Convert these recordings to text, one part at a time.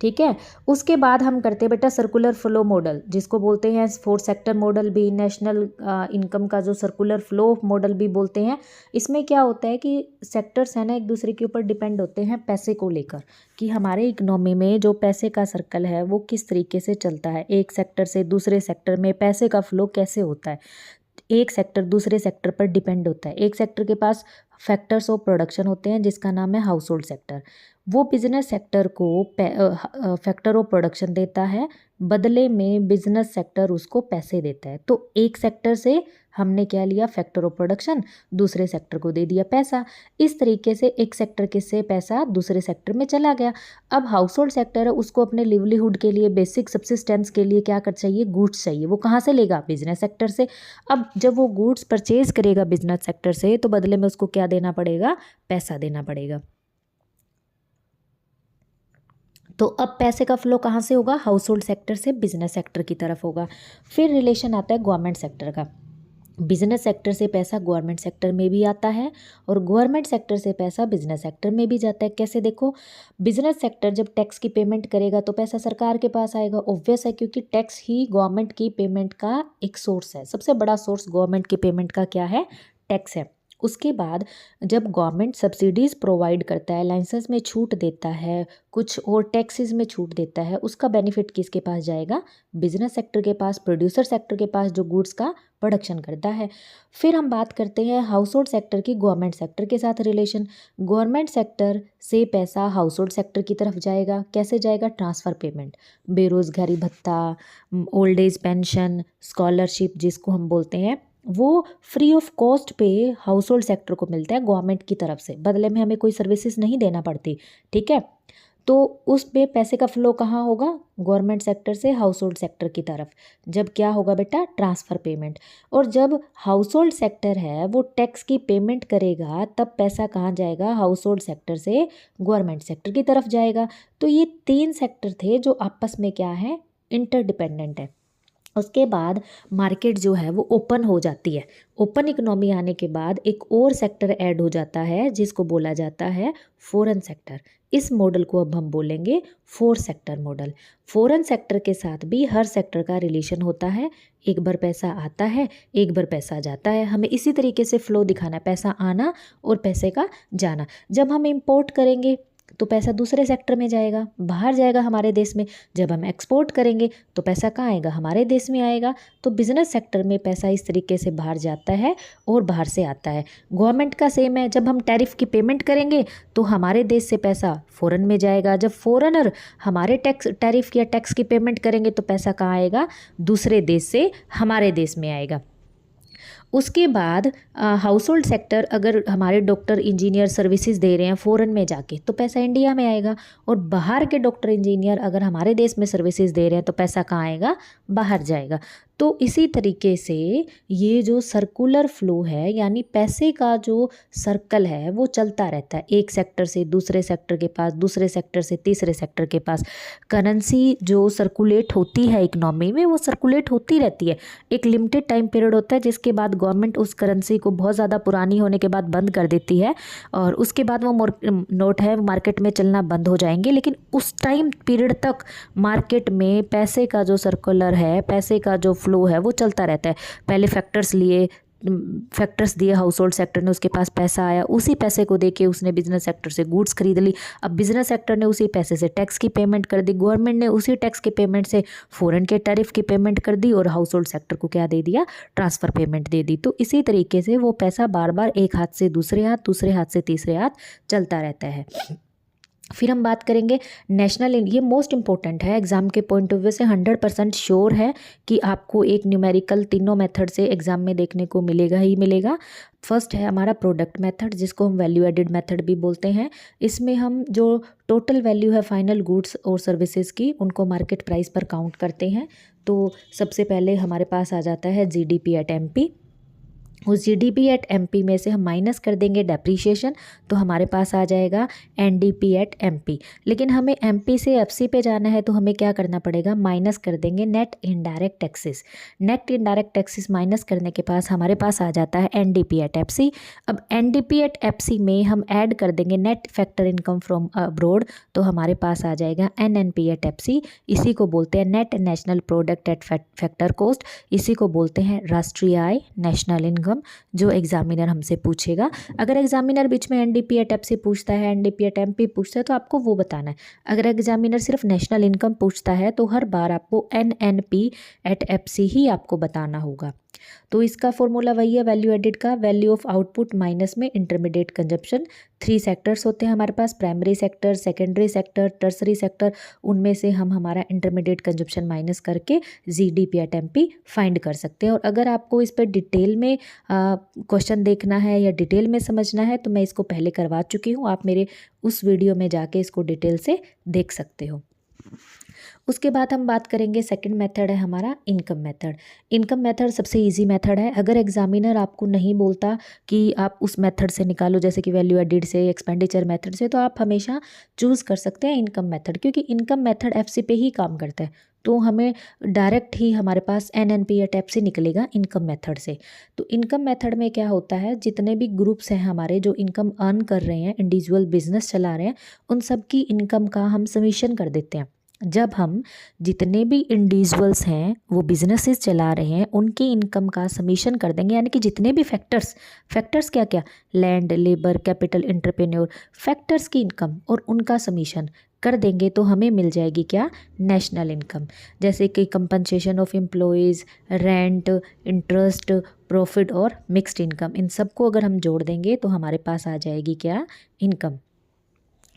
ठीक है। उसके बाद हम करते हैं बेटा सर्कुलर फ्लो मॉडल, जिसको बोलते हैं 4 सेक्टर मॉडल भी, नेशनल इनकम का जो सर्कुलर फ्लो मॉडल भी बोलते हैं। इसमें क्या होता है कि सेक्टर्स है ना एक दूसरे के ऊपर डिपेंड होते हैं पैसे को लेकर, कि हमारे इकोनॉमी में जो पैसे का सर्कल है वो किस तरीके से चलता है, एक सेक्टर से दूसरे सेक्टर में पैसे का फ्लो कैसे होता है। एक सेक्टर दूसरे सेक्टर पर डिपेंड होता है। एक सेक्टर के पास फैक्टर्स ऑफ प्रोडक्शन होते हैं जिसका नाम है हाउस होल्ड सेक्टर। वो बिजनेस सेक्टर को फैक्टर ऑफ प्रोडक्शन देता है, बदले में बिजनेस सेक्टर उसको पैसे देता है। तो एक सेक्टर से हमने क्या लिया, फैक्टर ऑफ प्रोडक्शन, दूसरे सेक्टर को दे दिया पैसा। इस तरीके से एक सेक्टर के से पैसा दूसरे सेक्टर में चला गया। अब हाउस होल्ड सेक्टर है, उसको अपने लिवलीहुड के लिए, बेसिक सब्सिस्टेंस के लिए क्या कर चाहिए, गुड्स चाहिए। वो कहाँ से लेगा, बिजनेस सेक्टर से। अब जब वो गुड्स परचेज करेगा बिजनेस सेक्टर से, तो बदले में उसको क्या देना पड़ेगा, पैसा देना पड़ेगा। तो अब पैसे का फ्लो कहाँ से होगा, हाउस होल्ड सेक्टर से बिजनेस सेक्टर की तरफ होगा। फिर रिलेशन आता है गवर्नमेंट सेक्टर का। बिजनेस सेक्टर से पैसा गवर्नमेंट सेक्टर में भी आता है और गवर्नमेंट सेक्टर से पैसा बिजनेस सेक्टर में भी जाता है। कैसे, देखो, बिजनेस सेक्टर जब टैक्स की पेमेंट करेगा तो पैसा सरकार के पास आएगा, ऑब्वियस है, क्योंकि टैक्स ही गवर्नमेंट की पेमेंट का एक सोर्स है। सबसे बड़ा सोर्स गवर्नमेंट की पेमेंट का क्या है, टैक्स है। उसके बाद जब गवर्नमेंट सब्सिडीज़ प्रोवाइड करता है, लाइसेंस में छूट देता है, कुछ और टैक्सेस में छूट देता है, उसका बेनिफिट किसके पास जाएगा, बिजनेस सेक्टर के पास, प्रोड्यूसर सेक्टर के पास, जो गुड्स का प्रोडक्शन करता है। फिर हम बात करते हैं हाउस होल्ड सेक्टर की गवर्नमेंट सेक्टर के साथ रिलेशन। गवर्नमेंट सेक्टर से पैसा हाउस होल्ड सेक्टर की तरफ जाएगा, कैसे जाएगा, ट्रांसफ़र पेमेंट, बेरोज़गारी भत्ता, ओल्ड एज पेंशन, स्कॉलरशिप जिसको हम बोलते हैं, वो फ्री ऑफ कॉस्ट पे हाउस होल्ड सेक्टर को मिलता है गवर्नमेंट की तरफ से, बदले में हमें कोई सर्विसेज नहीं देना पड़ती। ठीक है, तो उस पे पैसे का फ्लो कहाँ होगा, गवर्नमेंट सेक्टर से हाउस होल्ड सेक्टर की तरफ। जब क्या होगा बेटा, ट्रांसफ़र पेमेंट। और जब हाउस होल्ड सेक्टर है वो टैक्स की पेमेंट करेगा, तब पैसा कहाँ जाएगा, हाउस होल्ड सेक्टर से गवर्नमेंट सेक्टर की तरफ जाएगा। तो ये 3 सेक्टर थे जो आपस में क्या है, इंटरडिपेंडेंट है। उसके बाद मार्केट जो है वो ओपन हो जाती है। ओपन इकोनॉमी आने के बाद एक और सेक्टर ऐड हो जाता है जिसको बोला जाता है फॉरेन सेक्टर। इस मॉडल को अब हम बोलेंगे 4 सेक्टर मॉडल। फॉरेन सेक्टर के साथ भी हर सेक्टर का रिलेशन होता है। एक बार पैसा आता है, एक बार पैसा जाता है। हमें इसी तरीके से फ्लो दिखाना है, पैसा आना और पैसे का जाना। जब हम इंपोर्ट करेंगे तो पैसा दूसरे सेक्टर में जाएगा, बाहर जाएगा हमारे देश में। जब हम एक्सपोर्ट करेंगे तो पैसा कहाँ आएगा, हमारे देश में आएगा। तो बिजनेस सेक्टर में पैसा इस तरीके से बाहर जाता है और बाहर से आता है। गवर्नमेंट का सेम है, जब हम टैरिफ की पेमेंट करेंगे तो हमारे देश से पैसा फॉरेन में जाएगा। जब फॉरेनर हमारे टैरिफ या टैक्स की पेमेंट करेंगे तो पैसा कहाँ आएगा, दूसरे देश से हमारे देश में आएगा। उसके बाद हाउस होल्ड सेक्टर, अगर हमारे डॉक्टर इंजीनियर सर्विसेज दे रहे हैं फ़ॉरेन में जाके, तो पैसा इंडिया में आएगा। और बाहर के डॉक्टर इंजीनियर अगर हमारे देश में सर्विसेज दे रहे हैं तो पैसा कहाँ आएगा, बाहर जाएगा। तो इसी तरीके से ये जो सर्कुलर फ्लो है, यानी पैसे का जो सर्कल है वो चलता रहता है, एक सेक्टर से दूसरे सेक्टर के पास, दूसरे सेक्टर से तीसरे सेक्टर के पास। करेंसी जो सर्कुलेट होती है इकनॉमी में, वो सर्कुलेट होती रहती है। एक लिमिटेड टाइम पीरियड होता है जिसके बाद गवर्नमेंट उस करेंसी को बहुत ज़्यादा पुरानी होने के बाद बंद कर देती है, और उसके बाद वो नोट है मार्केट में चलना बंद हो जाएंगे। लेकिन उस टाइम पीरियड तक मार्केट में पैसे का जो सर्कुलर है, पैसे का जो फ्लो है वो चलता रहता है। पहले फैक्टर्स दिए हाउस होल्ड सेक्टर ने, उसके पास पैसा आया, उसी पैसे को देके उसने बिजनेस सेक्टर से गुड्स खरीद ली। अब बिजनेस सेक्टर ने उसी पैसे से टैक्स की पेमेंट कर दी, गवर्नमेंट ने उसी टैक्स की पेमेंट से फॉरेन के टैरिफ की पेमेंट कर दी, और हाउस होल्ड सेक्टर को क्या दे दिया, ट्रांसफ़र पेमेंट दे दी। तो इसी तरीके से वो पैसा बार बार एक हाथ से दूसरे हाथ, दूसरे हाथ से तीसरे हाथ चलता रहता है। फिर हम बात करेंगे नेशनल, ये मोस्ट इंपॉर्टेंट है एग्ज़ाम के पॉइंट ऑफ व्यू से। 100% श्योर है कि आपको एक न्यूमेरिकल तीनों मेथड से एग्ज़ाम में देखने को मिलेगा ही मिलेगा। फर्स्ट है हमारा प्रोडक्ट मेथड, जिसको हम वैल्यू एडिड मेथड भी बोलते हैं। इसमें हम जो टोटल वैल्यू है फाइनल गुड्स और सर्विसेज की, उनको मार्केट प्राइस पर काउंट करते हैं। तो सबसे पहले हमारे पास आ जाता है GDP एट MP। उस जीडीपी एट एमपी में से हम माइनस कर देंगे डेप्रीशिएशन, तो हमारे पास आ जाएगा एनडीपी एट एमपी। लेकिन हमें एमपी से एफसी पे जाना है तो हमें क्या करना पड़ेगा, माइनस कर देंगे net indirect taxes. Net indirect taxes minus करने के पास हमारे पास आ जाता है एनडीपी एट एफसी। अब एनडीपी एट एफसी में हम ऐड कर देंगे net factor income from abroad, तो हमारे पास आ जाएगा एनएनपी एट एफसी। इसी को बोलते हैं net national product at factor cost, इसी को बोलते हैं राष्ट्रीय आय, नेशनल इनकम, जो एग्जामिनर हमसे पूछेगा। अगर एग्जामिनर बीच में एनडीपी एट एफसी पूछता है, एनडीपी एट एमपी पूछता है, तो आपको वो बताना है। अगर एग्जामिनर सिर्फ नेशनल इनकम पूछता है तो हर बार आपको एनएनपी एट एफसी ही आपको बताना होगा। तो इसका फॉर्मूला वही है वैल्यू एडिड का, वैल्यू ऑफ आउटपुट माइनस में इंटरमीडिएट कंजप्शन। 3 सेक्टर्स होते हैं हमारे पास, primary sector, secondary sector, tertiary sector. उनमें से हम हमारा इंटरमीडिएट कंजप्शन माइनस करके जीडीपी एट एमपी फाइंड कर सकते हैं। और अगर आपको इस पर डिटेल में क्वेश्चन देखना है या डिटेल में समझना है तो मैं इसको पहले करवा चुकी हूँ, आप मेरे उस वीडियो में जाके इसको डिटेल से देख सकते हो। उसके बाद हम बात करेंगे, सेकंड मेथड है हमारा इनकम मेथड। इनकम मेथड सबसे इजी मेथड है। अगर एग्जामिनर आपको नहीं बोलता कि आप उस मेथड से निकालो, जैसे कि वैल्यू एडिड से, एक्सपेंडिचर मेथड से, तो आप हमेशा चूज़ कर सकते हैं इनकम मेथड, क्योंकि इनकम मेथड एफसी पे ही काम करता है। तो हमें डायरेक्ट ही हमारे पास एनएनपी एट एफसी निकलेगा इनकम मेथड से। तो इनकम मेथड में क्या होता है, जितने भी ग्रुप्स हैं हमारे जो इनकम अर्न कर रहे हैं, इंडिविजुअल बिजनेस चला रहे हैं, उन सब की इनकम का हम समीशन कर देते हैं। जब हम जितने भी इंडिविजुअल्स हैं वो बिजनेसेस चला रहे हैं, उनकी इनकम का समीशन कर देंगे, यानी कि जितने भी फैक्टर्स क्या क्या, land, labour, capital, entrepreneur, factors की इनकम और उनका समीशन कर देंगे, तो हमें मिल जाएगी क्या, नेशनल इनकम। जैसे कि compensation of employees, rent, interest, profit और मिक्स्ड इनकम, इन सबको अगर हम जोड़ देंगे तो हमारे पास आ जाएगी क्या, इनकम।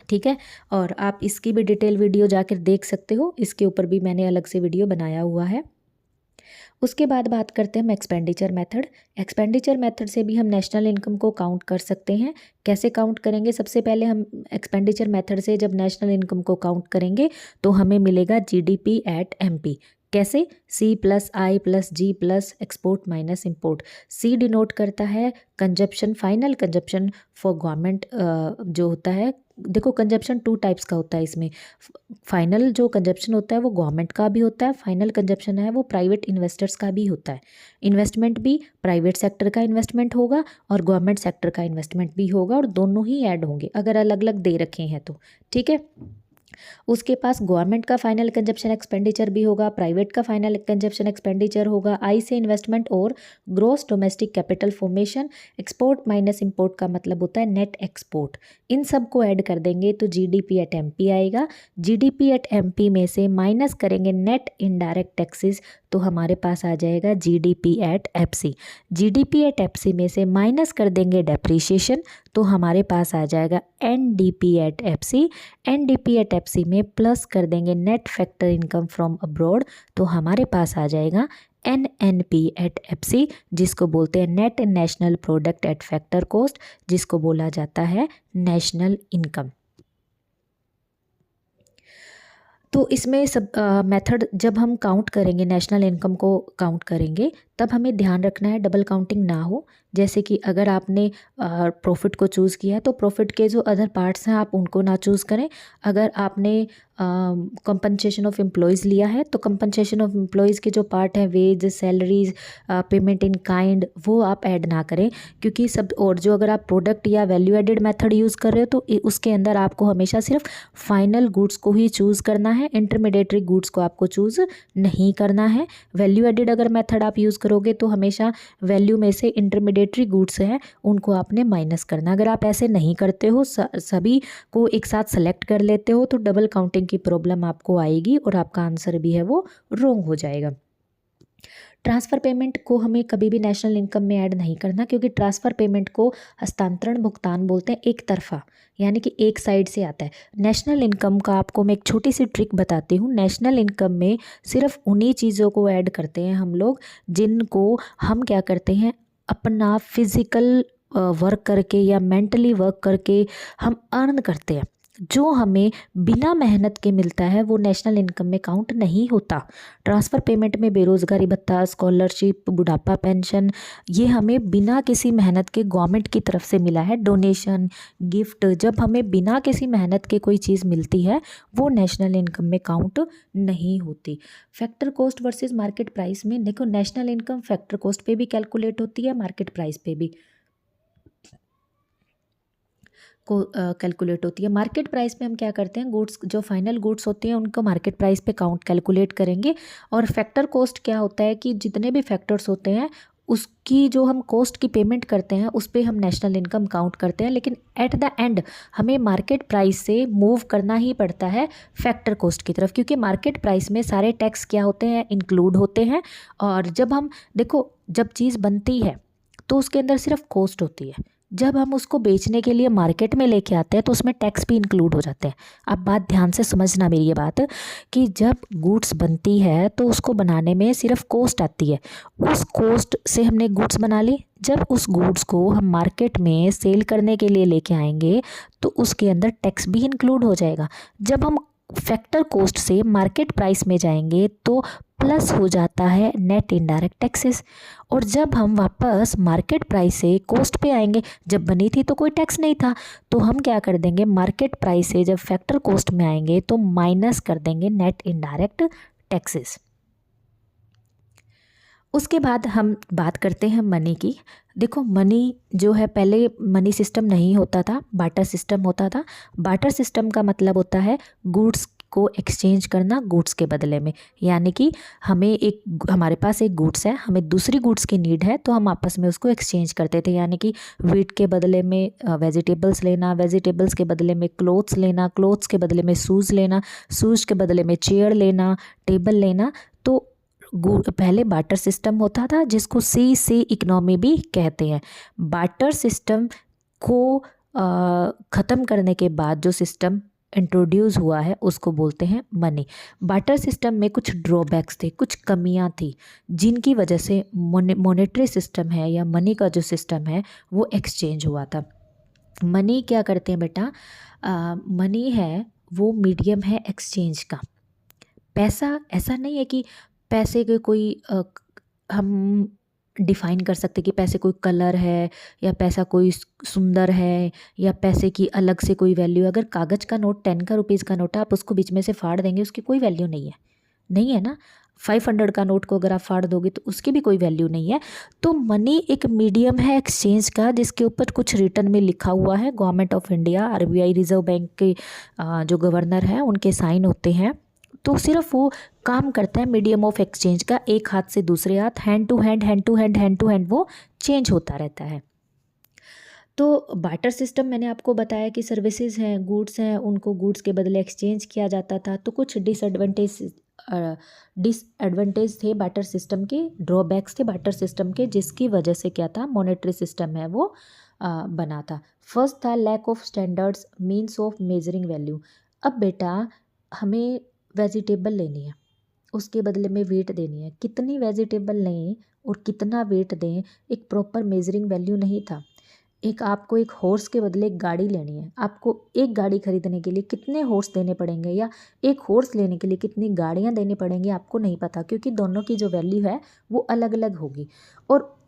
ठीक है, और आप इसकी भी डिटेल वीडियो जाकर देख सकते हो, इसके ऊपर भी मैंने अलग से वीडियो बनाया हुआ है। उसके बाद बात करते हैं हम एक्सपेंडिचर मेथड। एक्सपेंडिचर मेथड से भी हम नेशनल इनकम को काउंट कर सकते हैं। कैसे काउंट करेंगे, सबसे पहले हम एक्सपेंडिचर मेथड से जब नेशनल इनकम को काउंट करेंगे तो हमें मिलेगा जीडीपी एट एमपी। कैसे, सी प्लस आई प्लस जी प्लस एक्सपोर्ट माइनस इम्पोर्ट। सी डिनोट करता है consumption, final consumption for government जो होता है। देखो कंजप्शन 2 टाइप्स का होता है इसमें। फाइनल जो कंजप्शन होता है वो गवर्नमेंट का भी होता है, फाइनल कंजप्शन है वो प्राइवेट इन्वेस्टर्स का भी होता है। इन्वेस्टमेंट भी प्राइवेट सेक्टर का इन्वेस्टमेंट होगा और गवर्नमेंट सेक्टर का इन्वेस्टमेंट भी होगा, और दोनों ही ऐड होंगे अगर अलग अलग दे रखे हैं तो। ठीक है, उसके पास गवर्नमेंट का फाइनल कंजप्शन एक्सपेंडिचर भी होगा, प्राइवेट का फाइनल कंजप्शन एक्सपेंडिचर होगा, आई से इन्वेस्टमेंट और gross domestic capital formation. Export minus import का मतलब होता है नेट एक्सपोर्ट। इन सब को ऐड कर देंगे तो जीडीपी एट एमपी आएगा। जीडीपी एट एमपी में से माइनस करेंगे नेट इनडायरेक्ट टैक्सेस, तो हमारे पास आ जाएगा GDP at FC. GDP at FC में से माइनस कर देंगे डेप्रीशिएशन, तो हमारे पास आ जाएगा NDP at FC. NDP at FC में प्लस कर देंगे net factor income from abroad, तो हमारे पास आ जाएगा एनएनपी एट एफसी, जिसको बोलते हैं net national product at factor cost, जिसको बोला जाता है नेशनल इनकम। तो इसमें सब मेथड जब हम काउंट करेंगे, नेशनल इनकम को काउंट करेंगे, तब हमें ध्यान रखना है डबल काउंटिंग ना हो। जैसे कि अगर आपने प्रॉफिट को चूज़ किया है तो प्रॉफिट के जो अदर पार्ट्स हैं आप उनको ना चूज़ करें। अगर आपने कंपनसेशन ऑफ एम्प्लॉयज़ लिया है तो कंपनसेशन ऑफ एम्प्लॉयज़ के जो पार्ट हैं, wages, salaries, payment in kind, वो आप ऐड ना करें, क्योंकि सब और जो अगर आप प्रोडक्ट या वैल्यू एडेड मेथड यूज़ कर रहे हो तो उसके अंदर आपको हमेशा सिर्फ फाइनल गुड्स को ही चूज़ करना है, इंटरमीडिएटरी गुड्स को आपको चूज़ नहीं करना है। वैल्यू एडेड अगर मेथड आप यूज़ करोगे तो हमेशा वैल्यू में से इंटरमीडिएटरी गुड्स हैं उनको आपने माइनस करना। अगर आप ऐसे नहीं करते हो, सभी को एक साथ सेलेक्ट कर लेते हो, तो डबल काउंटिंग की प्रॉब्लम आपको आएगी और आपका आंसर भी है वो रॉन्ग हो जाएगा। ट्रांसफ़र पेमेंट को हमें कभी भी नेशनल इनकम में ऐड नहीं करना, क्योंकि ट्रांसफ़र पेमेंट को हस्तांतरण भुगतान बोलते हैं, एक तरफा, यानी कि एक साइड से आता है। नेशनल इनकम का आपको मैं एक छोटी सी ट्रिक बताती हूँ। नेशनल इनकम में सिर्फ उन्हीं चीज़ों को ऐड करते हैं हम लोग जिनको हम क्या करते हैं, अपना फिज़िकल वर्क करके या मेंटली वर्क करके हम अर्न करते हैं। जो हमें बिना मेहनत के मिलता है वो नेशनल इनकम में काउंट नहीं होता। ट्रांसफ़र पेमेंट में बेरोज़गारी भत्ता, स्कॉलरशिप, बुढ़ापा पेंशन, ये हमें बिना किसी मेहनत के गवर्नमेंट की तरफ से मिला है। डोनेशन, गिफ्ट, जब हमें बिना किसी मेहनत के कोई चीज़ मिलती है वो नेशनल इनकम में काउंट नहीं होती। Factor cost versus market price में देखो, नेशनल इनकम फैक्टर कॉस्ट पे भी कैलकुलेट होती है, मार्केट प्राइस पे भी को कैलकुलेट होती है। मार्केट प्राइस पे हम क्या करते हैं, गुड्स जो फाइनल गुड्स होते हैं उनको मार्केट प्राइस पे काउंट कैलकुलेट करेंगे। और फैक्टर कॉस्ट क्या होता है कि जितने भी फैक्टर्स होते हैं उसकी जो हम कॉस्ट की पेमेंट करते हैं उस पर हम नेशनल इनकम काउंट करते हैं, लेकिन एट द एंड हमें मार्केट प्राइस से मूव करना ही पड़ता है फैक्टर कॉस्ट की तरफ, क्योंकि मार्केट प्राइस में सारे टैक्स क्या होते हैं, इंक्लूड होते हैं। और जब हम देखो, जब चीज़ बनती है तो उसके अंदर सिर्फ कॉस्ट होती है, जब हम उसको बेचने के लिए मार्केट में लेके आते हैं तो उसमें टैक्स भी इंक्लूड हो जाते हैं। अब बात ध्यान से समझना मेरी ये बात, कि जब गुड्स बनती है तो उसको बनाने में सिर्फ कॉस्ट आती है, उस कॉस्ट से हमने गुड्स बना ली। जब उस गुड्स को हम मार्केट में सेल करने के लिए लेके आएंगे तो उसके अंदर टैक्स भी इंक्लूड हो जाएगा। जब हम फैक्टर कॉस्ट से मार्केट प्राइस में जाएंगे तो प्लस हो जाता है नेट इनडायरेक्ट टैक्सेस। और जब हम वापस मार्केट प्राइस से कॉस्ट पे आएंगे, जब बनी थी तो कोई टैक्स नहीं था, तो हम क्या कर देंगे, मार्केट प्राइस से जब फैक्टर कॉस्ट में आएंगे तो माइनस कर देंगे नेट इनडायरेक्ट टैक्सेस। उसके बाद हम बात करते हैं मनी की। देखो, मनी जो है, पहले मनी सिस्टम नहीं होता था, बार्टर सिस्टम होता था। बार्टर सिस्टम का मतलब होता है गुड्स को एक्सचेंज करना गुड्स के बदले में। यानी कि हमारे पास एक गुड्स है, हमें दूसरी गुड्स की नीड है, तो हम आपस में उसको एक्सचेंज करते थे। यानी कि वीट के बदले में वेजिटेबल्स लेना, वेजिटेबल्स के बदले में क्लोथ्स लेना, क्लोथ्स के बदले में शूज़ लेना, शूज़ के बदले में चेयर लेना, टेबल लेना। तो पहले बार्टर सिस्टम होता था, जिसको सी इकोनॉमी भी कहते हैं। बार्टर सिस्टम को ख़त्म करने के बाद जो सिस्टम इंट्रोड्यूस हुआ है उसको बोलते हैं मनी। बार्टर सिस्टम में कुछ ड्रॉबैक्स थे, कुछ कमियां थी, जिनकी वजह से मॉनेटरी सिस्टम है या मनी का जो सिस्टम है वो एक्सचेंज हुआ था। मनी क्या करते हैं बेटा, मनी है वो मीडियम है एक्सचेंज का। पैसा ऐसा नहीं है कि पैसे के कोई हम डिफ़ाइन कर सकते कि पैसे कोई कलर है या पैसा कोई सुंदर है या पैसे की अलग से कोई वैल्यू। अगर कागज़ का नोट 10 का रुपीज़ का नोट है, आप उसको बीच में से फाड़ देंगे, उसकी कोई वैल्यू नहीं है, नहीं है ना। 500 का नोट को अगर आप फाड़ दोगे तो उसकी भी कोई वैल्यू नहीं है। तो मनी एक मीडियम है एक्सचेंज का, जिसके ऊपर कुछ रिटर्न में लिखा हुआ है। Government of India, RBI, reserve bank के जो गवर्नर हैं उनके साइन होते हैं। तो सिर्फ वो काम करता है मीडियम ऑफ एक्सचेंज का, एक हाथ से दूसरे हाथ, hand to hand, hand to hand, hand to hand वो चेंज होता रहता है। तो बार्टर सिस्टम मैंने आपको बताया कि सर्विसेज हैं, गुड्स हैं, उनको गुड्स के बदले एक्सचेंज किया जाता था। तो कुछ डिसएडवांटेज थे बार्टर सिस्टम के, ड्रॉबैक्स थे बार्टर सिस्टम के, जिसकी वजह से क्या था, मॉनेटरी सिस्टम है वो बना था। फर्स्ट था lack of standards means of measuring value. अब बेटा, हमें वेजिटेबल लेनी है, उसके बदले में वेट देनी है, कितनी वेजिटेबल लें और कितना वेट दें, एक प्रॉपर मेजरिंग वैल्यू नहीं था। आपको एक हॉर्स के बदले एक गाड़ी लेनी है, आपको एक गाड़ी खरीदने के लिए कितने हॉर्स देने पड़ेंगे या एक हॉर्स लेने के लिए कितनी गाड़ियाँ देनी पड़ेंगी, आपको नहीं पता, क्योंकि दोनों की जो वैल्यू है वो अलग अलग होगी। और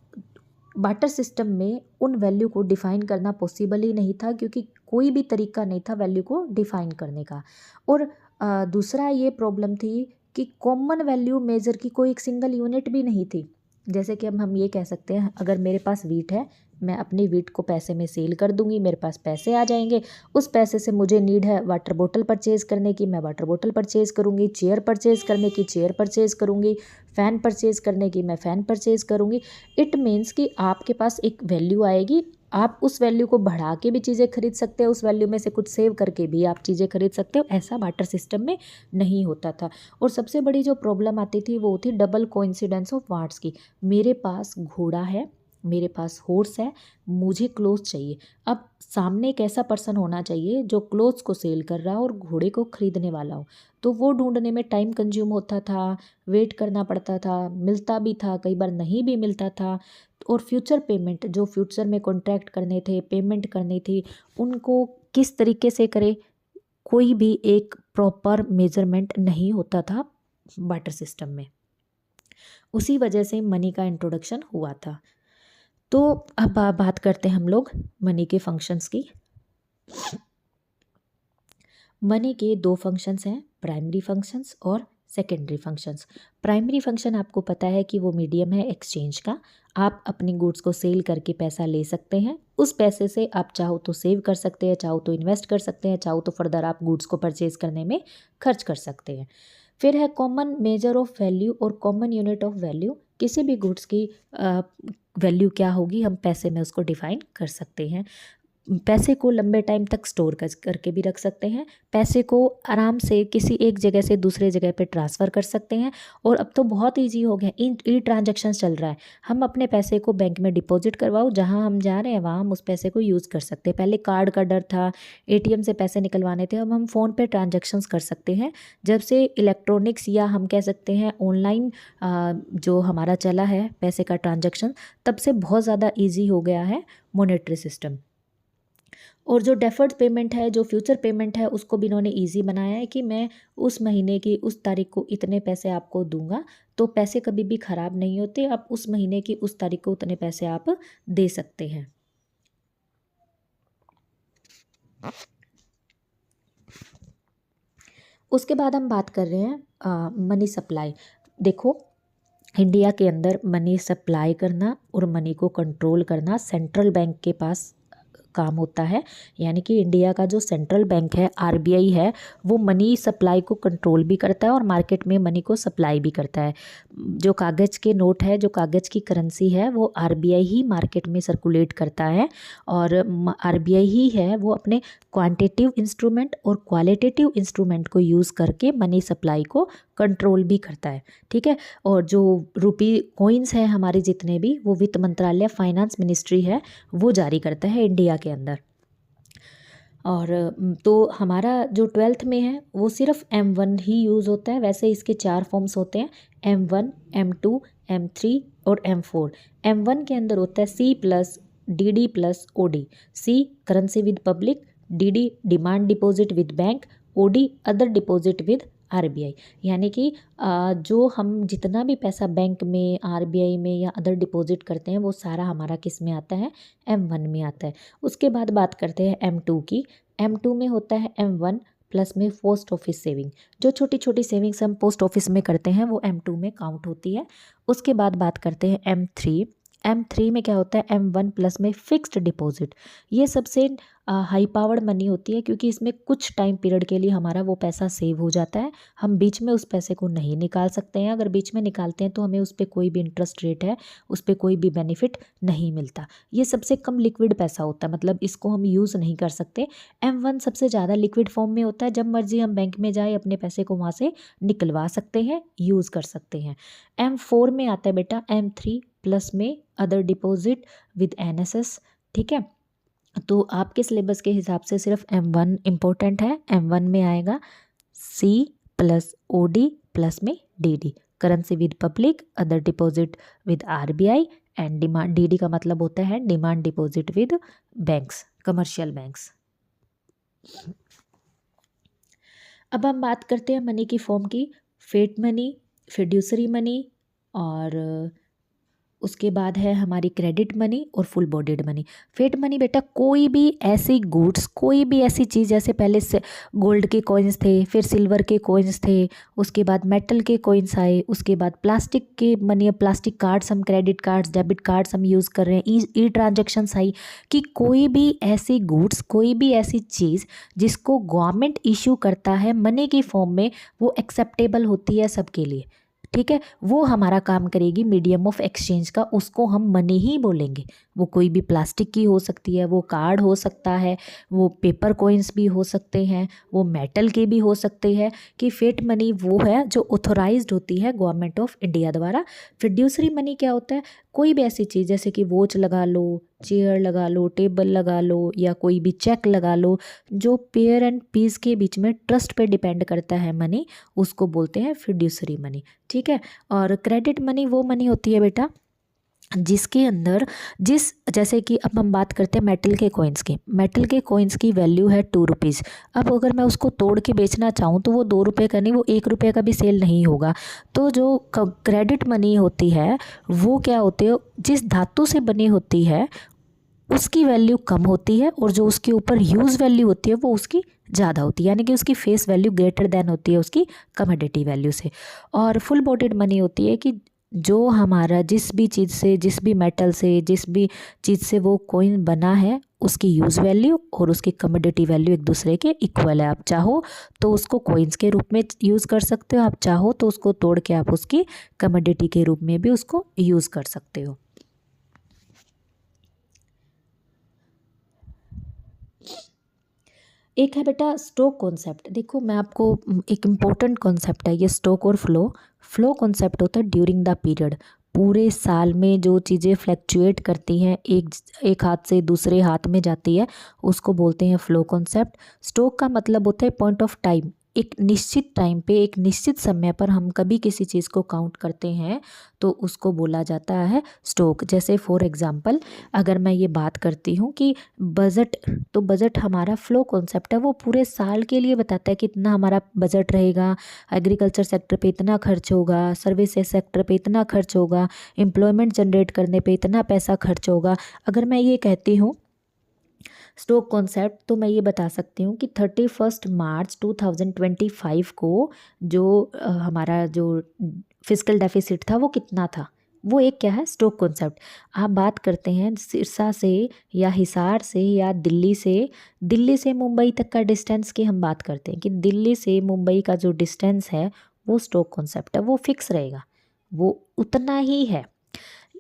बार्टर सिस्टम में उन वैल्यू को डिफ़ाइन करना पॉसिबल ही नहीं था, क्योंकि कोई भी तरीका नहीं था वैल्यू को डिफ़ाइन करने का। और दूसरा ये प्रॉब्लम थी कि कॉमन वैल्यू मेज़र की कोई एक सिंगल यूनिट भी नहीं थी। जैसे कि अब हम ये कह सकते हैं, अगर मेरे पास वीट है, मैं अपनी वीट को पैसे में सेल कर दूंगी, मेरे पास पैसे आ जाएंगे, उस पैसे से मुझे नीड है वाटर बोतल परचेज़ करने की, मैं वाटर बोतल परचेज़ करूंगी, चेयर परचेज़ करने की चेयर परचेज़ करूंगी, फ़ैन परचेज़ करने की मैं फ़ैन परचेज़ करूंगी। इट मीन्स कि आपके पास एक वैल्यू आएगी, आप उस वैल्यू को बढ़ा के भी चीज़ें खरीद सकते हो, उस वैल्यू में से कुछ सेव करके भी आप चीज़ें खरीद सकते हो। ऐसा बार्टर सिस्टम में नहीं होता था। और सबसे बड़ी जो प्रॉब्लम आती थी वो थी डबल कोइंसिडेंस ऑफ वार्ड्स की। मेरे पास घोड़ा है, मेरे पास हॉर्स है, मुझे क्लोथ चाहिए। अब सामने एक ऐसा पर्सन होना चाहिए जो क्लोथ्स को सेल कर रहा हो और घोड़े को खरीदने वाला हो, तो वो ढूंढने में टाइम कंज्यूम होता था, वेट करना पड़ता था, मिलता भी था, कई बार नहीं भी मिलता था। और फ्यूचर पेमेंट, जो फ्यूचर में कॉन्ट्रैक्ट करने थे, पेमेंट करनी थी, उनको किस तरीके से करे, कोई भी एक प्रॉपर मेजरमेंट नहीं होता था बार्टर सिस्टम में, उसी वजह से मनी का इंट्रोडक्शन हुआ था। तो अब बात करते हैं हम लोग मनी के फंक्शंस की। मनी के दो फंक्शंस हैं, प्राइमरी फंक्शंस और सेकेंडरी फंक्शंस। प्राइमरी फंक्शन आपको पता है कि वो मीडियम है एक्सचेंज का। आप अपनी गुड्स को सेल करके पैसा ले सकते हैं, उस पैसे से आप चाहो तो सेव कर सकते हैं, चाहो तो इन्वेस्ट कर सकते हैं, चाहो तो फर्दर आप गुड्स को परचेज करने में खर्च कर सकते हैं। फिर है कॉमन मेजर ऑफ वैल्यू और कॉमन यूनिट ऑफ वैल्यू। किसी भी गुड्स की वैल्यू क्या होगी हम पैसे में उसको डिफाइन कर सकते हैं। पैसे को लंबे टाइम तक स्टोर करके भी रख सकते हैं, पैसे को आराम से किसी एक जगह से दूसरे जगह पे ट्रांसफ़र कर सकते हैं। और अब तो बहुत इजी हो गया, ई ट्रांजैक्शन चल रहा है। हम अपने पैसे को बैंक में डिपॉजिट करवाओ, जहां हम जा रहे हैं वहां हम उस पैसे को यूज़ कर सकते हैं। पहले कार्ड का डर था, एटीएम से पैसे निकलवाने थे, अब हम फ़ोन पे ट्रांजैक्शंस कर सकते हैं। जब से इलेक्ट्रॉनिक्स या हम कह सकते हैं ऑनलाइन जो हमारा चला है पैसे का ट्रांजैक्शन, तब से बहुत ज़्यादा ईजी हो गया है मॉनेटरी सिस्टम। और जो डेफर्ड पेमेंट है, जो फ्यूचर पेमेंट है, उसको भी इन्होंने ईजी बनाया है कि मैं उस महीने की उस तारीख को इतने पैसे आपको दूंगा, तो पैसे कभी भी ख़राब नहीं होते। आप उस महीने की उस तारीख को उतने पैसे आप दे सकते हैं। उसके बाद हम बात कर रहे हैं मनी सप्लाई। देखो, इंडिया के अंदर मनी सप्लाई करना और मनी को कंट्रोल करना सेंट्रल बैंक के पास काम होता है। यानी कि इंडिया का जो सेंट्रल बैंक है, आरबीआई है, वो मनी सप्लाई को कंट्रोल भी करता है और मार्केट में मनी को सप्लाई भी करता है। जो कागज़ के नोट है, जो कागज़ की करेंसी है, वो आरबीआई ही मार्केट में सर्कुलेट करता है। और आरबीआई ही है वो अपने क्वांटिटेटिव इंस्ट्रूमेंट और क्वालिटेटिव इंस्ट्रूमेंट को यूज़ करके मनी सप्लाई को कंट्रोल भी करता है। ठीक है। और जो रुपी कॉइन्स हैं हमारे जितने भी, वो वित्त मंत्रालय, फाइनेंस मिनिस्ट्री है, वो जारी करता है इंडिया के अंदर। और तो हमारा जो 12th में है वो सिर्फ M1 ही यूज़ होता है। वैसे इसके 4 फॉर्म्स होते हैं, M1, M2, M3 और M4। M1 के अंदर होता है C+DD+OD। C currency with public, DD demand deposit with bank, OD other deposit with RBI. यानी कि जो हम जितना भी पैसा बैंक में, आरबीआई में या अदर डिपॉजिट करते हैं, वो सारा हमारा किस में आता है, M1 में आता है। उसके बाद बात करते हैं M2 की। M2 में होता है M1 प्लस में पोस्ट ऑफिस सेविंग। जो छोटी छोटी सेविंग्स हम पोस्ट ऑफिस में करते हैं वो M2 में काउंट होती है। उसके बाद बात करते हैं M3। M3 में क्या होता है, M1 प्लस में फिक्स्ड डिपॉजिट। ये सबसे हाई पावर्ड मनी होती है, क्योंकि इसमें कुछ टाइम पीरियड के लिए हमारा वो पैसा सेव हो जाता है। हम बीच में उस पैसे को नहीं निकाल सकते हैं। अगर बीच में निकालते हैं तो हमें उस पर कोई भी इंटरेस्ट रेट है, उस पर कोई भी बेनिफिट नहीं मिलता। ये सबसे कम लिक्विड पैसा होता है, मतलब इसको हम यूज़ नहीं कर सकते। M1 सबसे ज़्यादा लिक्विड फॉर्म में होता है, जब मर्जी हम बैंक में जाए अपने पैसे को वहाँ से निकलवा सकते हैं, यूज़ कर सकते हैं। M4 में आता है बेटा M3 प्लस में अदर डिपॉजिट विद NSS। ठीक है। तो आपके सिलेबस के हिसाब से सिर्फ M1 इम्पोर्टेंट है। M1 में आएगा C+OD प्लस में DD, currency with public, other deposit with RBI and demand. DD का मतलब होता है demand deposit with banks, commercial banks. अब हम बात करते हैं मनी की फॉर्म की। फेट मनी, फिड्यूसरी मनी, और उसके बाद है हमारी क्रेडिट मनी और full bodied money. Fiat money बेटा कोई भी ऐसी गुड्स, कोई भी ऐसी चीज़, जैसे पहले से गोल्ड के कॉइन्स थे, फिर सिल्वर के कॉइन्स थे, उसके बाद मेटल के कॉइन्स आए, उसके बाद प्लास्टिक के मनी, प्लास्टिक कार्ड्स, हम क्रेडिट कार्ड्स, डेबिट कार्ड्स हम यूज़ कर रहे हैं, ई ट्रांजेक्शन्स आई। कि कोई भी ऐसी गुड्स, कोई भी ऐसी चीज़ जिसको गवर्नमेंट इशू करता है मनी की फॉर्म में, वो एक्सेप्टेबल होती है सबके लिए। ठीक है। वो हमारा काम करेगी मीडियम ऑफ एक्सचेंज का, उसको हम मनी ही बोलेंगे। वो कोई भी प्लास्टिक की हो सकती है, वो कार्ड हो सकता है, वो पेपर कॉइन्स भी हो सकते हैं, वो मेटल के भी हो सकते हैं। कि फेट मनी वो है जो ऑथोराइज्ड होती है गवर्नमेंट ऑफ इंडिया द्वारा। फिड्यूसरी मनी क्या होता है, कोई भी ऐसी चीज़ जैसे कि वॉच लगा लो, चेयर लगा लो, टेबल लगा लो, या कोई भी चेक लगा लो, जो पेयर एंड पीस के बीच में ट्रस्ट पे डिपेंड करता है मनी, उसको बोलते हैं फिड्यूसरी मनी। ठीक है। और क्रेडिट मनी वो मनी होती है बेटा जिसके अंदर जैसे कि अब हम बात करते हैं मेटल के कॉइन्स की। मेटल के कॉइन्स की वैल्यू है 2 रुपीज़। अब अगर मैं उसको तोड़ के बेचना चाहूँ तो वो 2 रुपये का नहीं, वो 1 रुपये का भी सेल नहीं होगा। तो जो क्रेडिट मनी होती है वो क्या होती है, जिस धातु से बनी होती है उसकी वैल्यू कम होती है, और जो उसके ऊपर यूज़ वैल्यू होती है वो उसकी ज़्यादा होती है, यानी कि उसकी फेस वैल्यू ग्रेटर देन होती है उसकी कमोडिटी वैल्यू से। और फुल बॉडीड मनी होती है कि जो हमारा जिस भी चीज़ से, जिस भी मेटल से, जिस भी चीज़ से वो कॉइन बना है उसकी यूज़ वैल्यू और उसकी कमोडिटी वैल्यू एक दूसरे के इक्वल है। आप चाहो तो उसको कॉइन्स के रूप में यूज़ कर सकते हो, आप चाहो तो उसको तोड़ के आप उसकी कमोडिटी के रूप में भी उसको यूज़ कर सकते हो। एक है बेटा स्टॉक कॉन्सेप्ट। देखो मैं आपको एक इम्पोर्टेंट कॉन्सेप्ट है ये स्टॉक और फ्लो। फ्लो कॉन्सेप्ट होता है ड्यूरिंग द पीरियड, पूरे साल में जो चीज़ें फ्लैक्चुएट करती हैं, एक हाथ से दूसरे हाथ में जाती है, उसको बोलते हैं फ्लो कॉन्सेप्ट। स्टॉक का मतलब होता है पॉइंट ऑफ टाइम, एक निश्चित टाइम पे, एक निश्चित समय पर हम कभी किसी चीज़ को काउंट करते हैं तो उसको बोला जाता है स्टॉक। जैसे फॉर एग्जांपल अगर मैं ये बात करती हूँ कि बजट, तो बजट हमारा फ्लो कॉन्सेप्ट है, वो पूरे साल के लिए बताता है कितना हमारा बजट रहेगा, एग्रीकल्चर सेक्टर पे इतना खर्च होगा, सर्विसेज सेक्टर पे इतना खर्च होगा, एम्प्लॉयमेंट जनरेट करने पे इतना पैसा खर्च होगा। अगर मैं ये कहती हूँ स्टॉक कॉन्सेप्ट तो मैं ये बता सकती हूँ कि 31 मार्च 2025 को जो हमारा जो फिस्कल डेफिसिट था वो कितना था, वो एक क्या है स्टॉक कॉन्सेप्ट। आप बात करते हैं सिरसा से या हिसार से या दिल्ली से मुंबई तक का डिस्टेंस की हम बात करते हैं कि दिल्ली से मुंबई का जो डिस्टेंस है वो स्टॉक कॉन्सेप्ट है, वो फिक्स रहेगा, वो उतना ही है।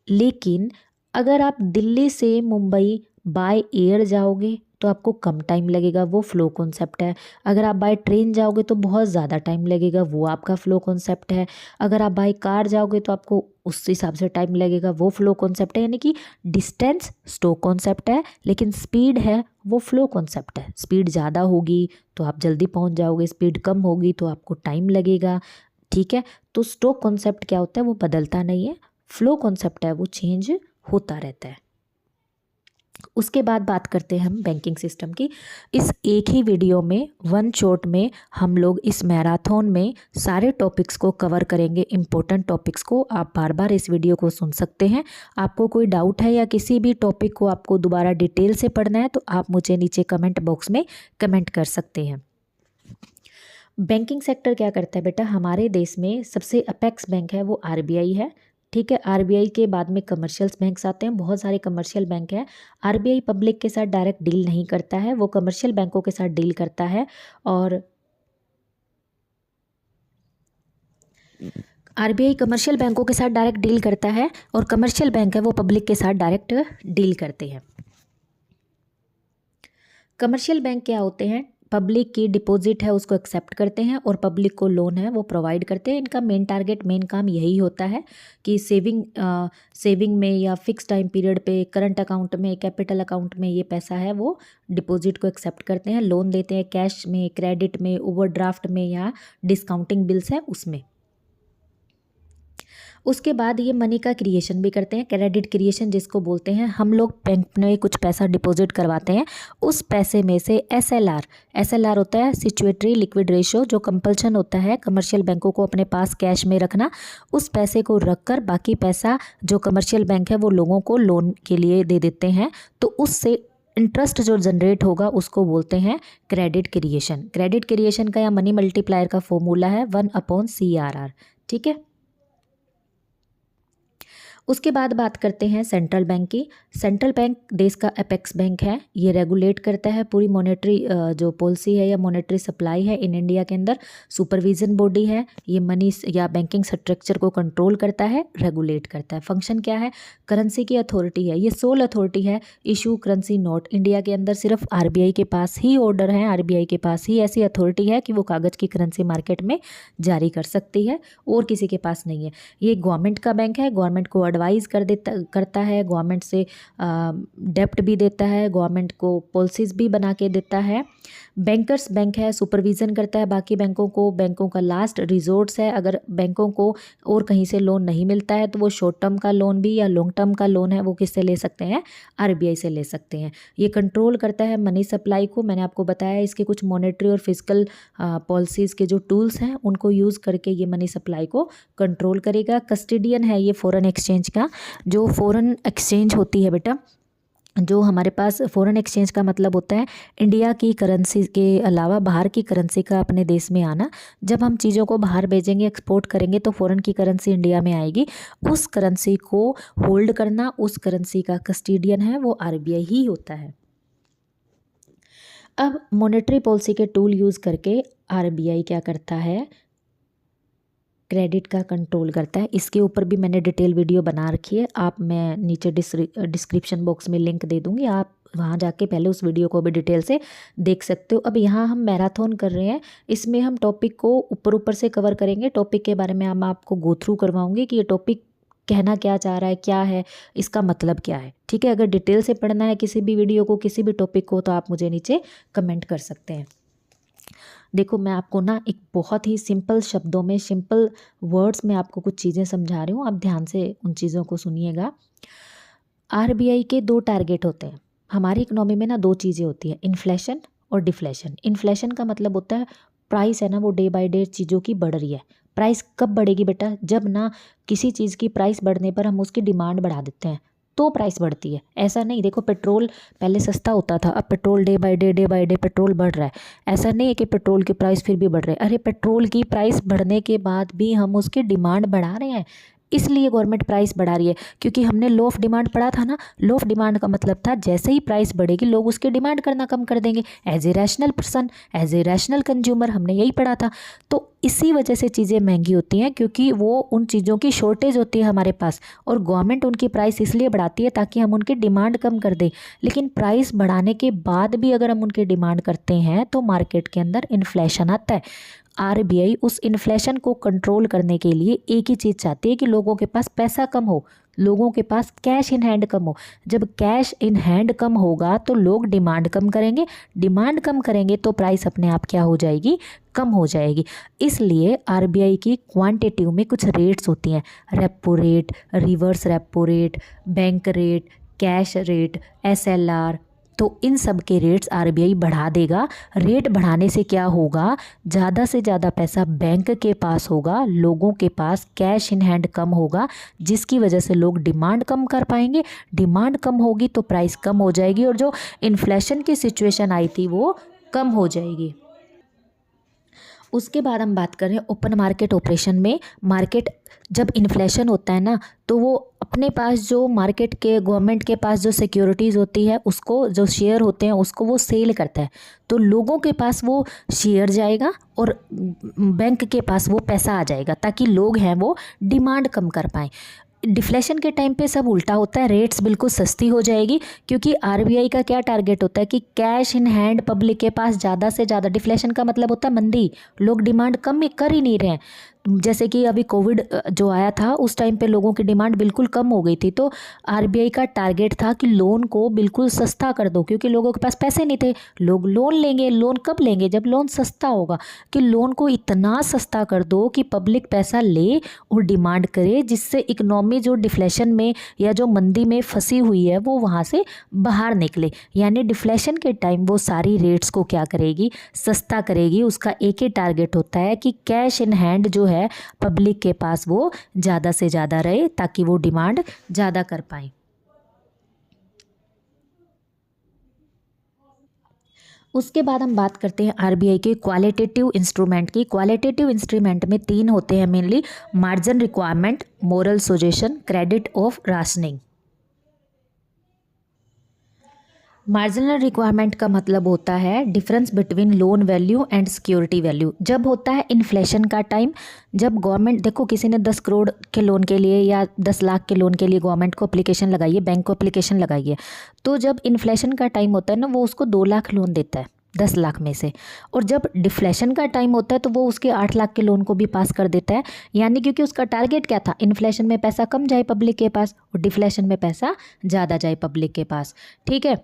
लेकिन अगर आप दिल्ली से मुंबई बाय एयर जाओगे तो आपको कम टाइम लगेगा, वो फ्लो कॉन्सेप्ट है। अगर आप बाय ट्रेन जाओगे तो बहुत ज़्यादा टाइम लगेगा, वो आपका फ्लो कॉन्सेप्ट है। अगर आप बाय कार जाओगे तो आपको उस हिसाब से टाइम लगेगा, वो फ्लो कॉन्सेप्ट है। यानी कि डिस्टेंस स्टॉक कॉन्सेप्ट है, लेकिन स्पीड है वो फ्लो कॉन्सेप्ट है। स्पीड ज़्यादा होगी तो आप जल्दी पहुंच जाओगे, स्पीड कम होगी तो आपको टाइम लगेगा। ठीक है, तो स्टॉक कॉन्सेप्ट क्या होता है, वो बदलता नहीं है। फ्लो कॉन्सेप्ट है वो चेंज होता रहता है। उसके बाद बात करते हैं हम बैंकिंग सिस्टम की। इस एक ही वीडियो में वन शॉट में हम लोग इस मैराथन में सारे टॉपिक्स को कवर करेंगे, इम्पोर्टेंट टॉपिक्स को। आप बार बार इस वीडियो को सुन सकते हैं। आपको कोई डाउट है या किसी भी टॉपिक को आपको दोबारा डिटेल से पढ़ना है तो आप मुझे नीचे कमेंट बॉक्स में कमेंट कर सकते हैं। बैंकिंग सेक्टर क्या करता है बेटा, हमारे देश में सबसे अपेक्स बैंक है वो आरबीआई है। ठीक है, आरबीआई के बाद में कमर्शियल बैंक्स आते हैं, बहुत सारे कमर्शियल बैंक हैं। आरबीआई पब्लिक के साथ डायरेक्ट डील नहीं करता है, वो कमर्शियल बैंकों के साथ डील करता है। और आरबीआई कमर्शियल बैंकों के साथ डायरेक्ट डील करता है और कमर्शियल बैंक है वो पब्लिक के साथ डायरेक्ट डील करते हैं। कमर्शियल बैंक क्या होते हैं, पब्लिक की डिपॉजिट है उसको एक्सेप्ट करते हैं और पब्लिक को लोन है वो प्रोवाइड करते हैं। इनका मेन टारगेट, मेन काम यही होता है कि सेविंग में या फिक्स टाइम पीरियड पे करंट अकाउंट में, कैपिटल अकाउंट में ये पैसा है वो डिपॉजिट को एक्सेप्ट करते हैं, लोन देते हैं कैश में, क्रेडिट में, ओवरड्राफ्ट में या डिस्काउंटिंग बिल्स है उसमें। उसके बाद ये मनी का क्रिएशन भी करते हैं, क्रेडिट क्रिएशन जिसको बोलते हैं। हम लोग बैंक में कुछ पैसा डिपॉजिट करवाते हैं, उस पैसे में से एसएलआर होता है सिचुएटरी लिक्विड रेशो, जो कंपल्शन होता है कमर्शियल बैंकों को अपने पास कैश में रखना। उस पैसे को रखकर बाकी पैसा जो कमर्शियल बैंक है वो लोगों को लोन के लिए दे देते हैं, तो उससे इंटरेस्ट जो जनरेट होगा उसको बोलते हैं क्रेडिट क्रिएशन। क्रेडिट क्रिएशन का या मनी मल्टीप्लायर का फॉर्मूला है 1/CRR। ठीक है, उसके बाद बात करते हैं सेंट्रल बैंक की। सेंट्रल बैंक देश का एपेक्स बैंक है, ये रेगुलेट करता है पूरी मॉनेटरी जो पॉलिसी है या मॉनेटरी सप्लाई है इन इंडिया के अंदर। सुपरविजन बॉडी है, ये मनी या बैंकिंग स्ट्रक्चर को कंट्रोल करता है, रेगुलेट करता है। फंक्शन क्या है, करेंसी की अथॉरिटी है, ये सोल अथॉरिटी है इशू करेंसी नोट। इंडिया के अंदर सिर्फ आरबीआई के पास ही ऑर्डर है, आरबीआई के पास ही ऐसी अथॉरिटी है कि वो कागज़ की करेंसी मार्केट में जारी कर सकती है, और किसी के पास नहीं है। ये गवर्नमेंट का बैंक है, गवर्नमेंट को एडवाइज़ करता है, गवर्नमेंट से डेप्ट भी देता है, गवर्नमेंट को पॉलिसीज़ भी बना के देता है। बैंकर्स बैंक है, सुपरविज़न करता है बाकी बैंकों को, बैंकों का लास्ट रिजोर्ट्स है। अगर बैंकों को और कहीं से लोन नहीं मिलता है तो वो शॉर्ट टर्म का लोन भी या लॉन्ग टर्म का लोन है वो किससे ले सकते हैं, आरबीआई से ले सकते हैं। ये कंट्रोल करता है मनी सप्लाई को। मैंने आपको बताया इसके कुछ मॉनेटरी और फिजिकल पॉलिसीज़ के जो टूल्स हैं उनको यूज़ करके ये मनी सप्लाई को कंट्रोल करेगा। कस्टडियन है ये फॉरेन एक्सचेंज का। जो फॉरेन एक्सचेंज होती है बेटा, जो हमारे पास फॉरेन एक्सचेंज का मतलब होता है इंडिया की करेंसी के अलावा बाहर की करेंसी का अपने देश में आना। जब हम चीज़ों को बाहर भेजेंगे, एक्सपोर्ट करेंगे तो फॉरेन की करेंसी इंडिया में आएगी, उस करेंसी को होल्ड करना, उस करेंसी का कस्टडियन है वो आरबीआई ही होता है। अब मॉनेटरी पॉलिसी के टूल यूज़ करके आरबीआई क्या करता है, क्रेडिट का कंट्रोल करता है। इसके ऊपर भी मैंने डिटेल वीडियो बना रखी है, मैं नीचे डिस्क्रिप्शन बॉक्स में लिंक दे दूँगी, आप वहाँ जाके पहले उस वीडियो को भी डिटेल से देख सकते हो। अब यहाँ हम मैराथन कर रहे हैं, इसमें हम टॉपिक को ऊपर से कवर करेंगे। टॉपिक के बारे में हम आपको गो थ्रू करवाऊँगी कि ये टॉपिक कहना क्या चाह रहा है, क्या है, इसका मतलब क्या है। ठीक है, अगर डिटेल से पढ़ना है किसी भी वीडियो को, किसी भी टॉपिक को, तो आप मुझे नीचे कमेंट कर सकते हैं। देखो मैं आपको ना एक बहुत ही सिंपल शब्दों में, सिंपल वर्ड्स में आपको कुछ चीज़ें समझा रही हूँ, आप ध्यान से उन चीज़ों को सुनिएगा। आरबीआई के 2 टारगेट होते हैं। हमारी इकोनॉमी में ना 2 चीज़ें होती हैं, इन्फ्लेशन और डिफ्लेशन। इन्फ्लेशन का मतलब होता है प्राइस है ना वो डे बाय डे चीज़ों की बढ़ रही है। प्राइस कब बढ़ेगी बेटा, जब ना किसी चीज़ की प्राइस बढ़ने पर हम उसकी डिमांड बढ़ा देते हैं तो प्राइस बढ़ती है। ऐसा नहीं, देखो पेट्रोल पहले सस्ता होता था, अब petrol day by day petrol बढ़ रहा है। ऐसा नहीं है कि पेट्रोल की प्राइस फिर भी बढ़ रही है। अरे पेट्रोल की प्राइस बढ़ने के बाद भी हम उसकी डिमांड बढ़ा रहे हैं, इसलिए गवर्नमेंट प्राइस बढ़ा रही है। क्योंकि हमने लो ऑफ डिमांड पढ़ा था ना, लो ऑफ डिमांड का मतलब था जैसे ही प्राइस बढ़ेगी लोग उसकी डिमांड करना कम कर देंगे। As a rational person, as a rational consumer, हमने यही पढ़ा था। तो इसी वजह से चीज़ें महंगी होती हैं, क्योंकि वो उन चीज़ों की शॉर्टेज होती है हमारे पास, और गवर्नमेंट उनकी प्राइस इसलिए बढ़ाती है ताकि हम उनकी डिमांड कम कर दें। लेकिन प्राइस बढ़ाने के बाद भी अगर हम उनकी डिमांड करते हैं तो मार्केट के अंदर इन्फ्लेशन आता है। आरबीआई उस इन्फ्लेशन को कंट्रोल करने के लिए एक ही चीज़ चाहती है कि लोगों के पास पैसा कम हो, लोगों के पास कैश इन हैंड कम हो। जब कैश इन हैंड कम होगा तो लोग डिमांड कम करेंगे, डिमांड कम करेंगे तो प्राइस अपने आप क्या हो जाएगी, कम हो जाएगी। इसलिए आरबीआई की क्वांटिटिव में कुछ रेट्स होती हैं, repo rate, reverse repo rate, bank rate, cash rate, SLR. तो इन सब के रेट्स आरबीआई बढ़ा देगा। रेट बढ़ाने से क्या होगा, ज़्यादा से ज़्यादा पैसा बैंक के पास होगा, लोगों के पास कैश इन हैंड कम होगा, जिसकी वजह से लोग डिमांड कम कर पाएंगे। डिमांड कम होगी तो प्राइस कम हो जाएगी और जो इन्फ्लेशन की सिचुएशन आई थी वो कम हो जाएगी। उसके बाद हम बात करें ओपन मार्केट ऑपरेशन में। मार्केट जब इन्फ्लेशन होता है ना तो वो अपने पास जो मार्केट के, गवर्नमेंट के पास जो सिक्योरिटीज़ होती है उसको, जो शेयर होते हैं उसको वो सेल करता है, तो लोगों के पास वो शेयर जाएगा और बैंक के पास वो पैसा आ जाएगा ताकि लोग हैं वो डिमांड कम कर पाएँ। डिफ्लेशन के टाइम पे सब उल्टा होता है, रेट्स बिल्कुल सस्ती हो जाएगी, क्योंकि आरबीआई का क्या टारगेट होता है कि कैश इन हैंड पब्लिक के पास ज़्यादा से ज़्यादा। डिफ्लेशन का मतलब होता है मंदी, लोग डिमांड कम कर ही नहीं रहे हैं। जैसे कि अभी कोविड जो आया था उस टाइम पे लोगों की डिमांड बिल्कुल कम हो गई थी, तो आरबीआई का टारगेट था कि लोन को बिल्कुल सस्ता कर दो, क्योंकि लोगों के पास पैसे नहीं थे। लोग लोन लेंगे, लोन कब लेंगे, जब लोन सस्ता होगा। कि लोन को इतना सस्ता कर दो कि पब्लिक पैसा ले और डिमांड करे, जिससे इकनॉमी जो डिफ्लेशन में या जो मंदी में फंसी हुई है वो वहाँ से बाहर निकले। यानी डिफ्लेशन के टाइम वो सारी रेट्स को क्या करेगी, सस्ता करेगी। उसका एक ही टारगेट होता है कि कैश इन हैंड जो है पब्लिक के पास वो ज़्यादा से ज़्यादा रहे ताकि वो डिमांड ज़्यादा कर पाए। उसके बाद हम बात करते हैं आरबीआई के क्वालिटेटिव इंस्ट्रूमेंट की। क्वालिटेटिव इंस्ट्रूमेंट में 3 होते हैं mainly, margin requirement, moral suggestion, credit of rationing. Marginal requirement का मतलब होता है difference between loan value and security value. जब होता है इन्फ्लेशन का टाइम, जब गवर्नमेंट, देखो किसी ने 10 करोड़ के लोन के लिए या 10 लाख के लोन के लिए गवर्नमेंट को एप्लीकेशन लगाई है, बैंक को एप्लीकेशन लगाई है, तो जब इन्फ्लेशन का टाइम होता है ना वो उसको 2 लाख लोन देता है 10 लाख में से, और जब डिफ्लेशन का टाइम होता है तो वो उसके 8 लाख के लोन को भी पास कर देता है। यानी क्योंकि उसका टारगेट क्या था, इन्फ्लेशन में पैसा कम जाए पब्लिक के पास और डिफ्लेशन में पैसा ज़्यादा जाए पब्लिक के पास। ठीक है,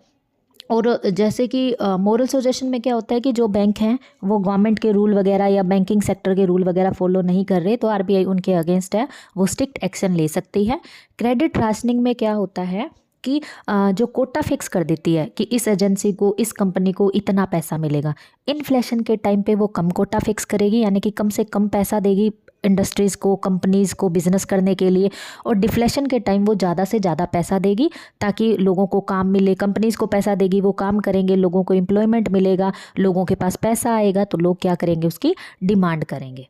और जैसे कि मोरल सजेशन में क्या होता है कि जो बैंक हैं वो गवर्नमेंट के रूल वगैरह या बैंकिंग सेक्टर के रूल वगैरह फॉलो नहीं कर रहे तो आरबीआई उनके अगेंस्ट है, वो स्ट्रिक्ट एक्शन ले सकती है। क्रेडिट राशनिंग में क्या होता है कि जो कोटा फिक्स कर देती है कि इस एजेंसी को, इस कंपनी को इतना पैसा मिलेगा। इन्फ्लेशन के टाइम पे वो कम कोटा फिक्स करेगी, यानी कि कम से कम पैसा देगी इंडस्ट्रीज़ को, कंपनीज़ को बिजनेस करने के लिए, और डिफ्लेशन के टाइम वो ज़्यादा से ज़्यादा पैसा देगी ताकि लोगों को काम मिले। कंपनीज़ को पैसा देगी, वो काम करेंगे, लोगों को एम्प्लॉयमेंट मिलेगा, लोगों के पास पैसा आएगा तो लोग क्या करेंगे, उसकी डिमांड करेंगे।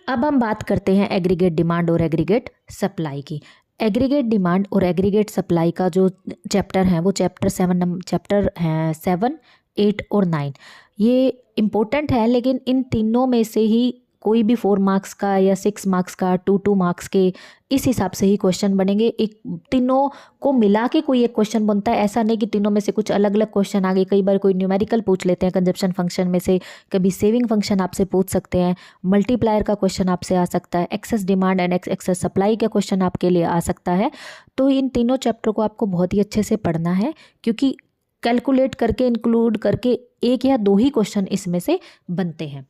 अब हम बात करते हैं एग्रीगेट डिमांड और एग्रीगेट सप्लाई की। एग्रीगेट डिमांड और एग्रीगेट सप्लाई का जो चैप्टर है वो चैप्टर हैं 7, 8 और 9। ये इम्पोर्टेंट है, लेकिन इन तीनों में से ही कोई भी 4 मार्क्स का या 6 मार्क्स का, 2 मार्क्स के, इस हिसाब से ही क्वेश्चन बनेंगे। एक तीनों को मिला के कोई एक क्वेश्चन बनता है, ऐसा नहीं कि तीनों में से कुछ अलग अलग क्वेश्चन आ गए। कई बार कोई न्यूमेरिकल पूछ लेते हैं कंजप्शन फंक्शन में से, कभी सेविंग फंक्शन आपसे पूछ सकते हैं, मल्टीप्लायर का क्वेश्चन आपसे आ सकता है, excess demand and excess supply का क्वेश्चन आपके लिए आ सकता है। तो इन तीनों चैप्टर को आपको बहुत ही अच्छे से पढ़ना है, क्योंकि कैलकुलेट करके, इंक्लूड करके 1 या 2 ही क्वेश्चन इसमें से बनते हैं।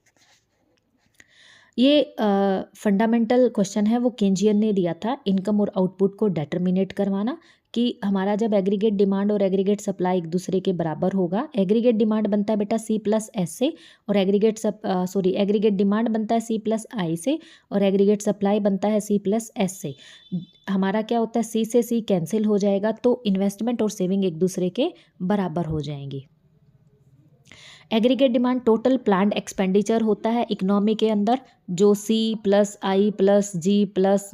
ये फंडामेंटल क्वेश्चन है, वो केंजियन ने दिया था, इनकम और आउटपुट को डिटरमिनेट करवाना कि हमारा जब एग्रीगेट डिमांड और एग्रीगेट सप्लाई एक दूसरे के बराबर होगा। एग्रीगेट डिमांड बनता है बेटा C+S से, और एग्रीगेट डिमांड बनता है C+I से, और एग्रीगेट सप्लाई बनता है C+S से। हमारा क्या होता है, C से C कैंसिल हो जाएगा तो इन्वेस्टमेंट और सेविंग एक दूसरे के बराबर हो जाएंगी। Aggregate demand total planned expenditure होता है इकोनॉमी के अंदर, जो C+I+G+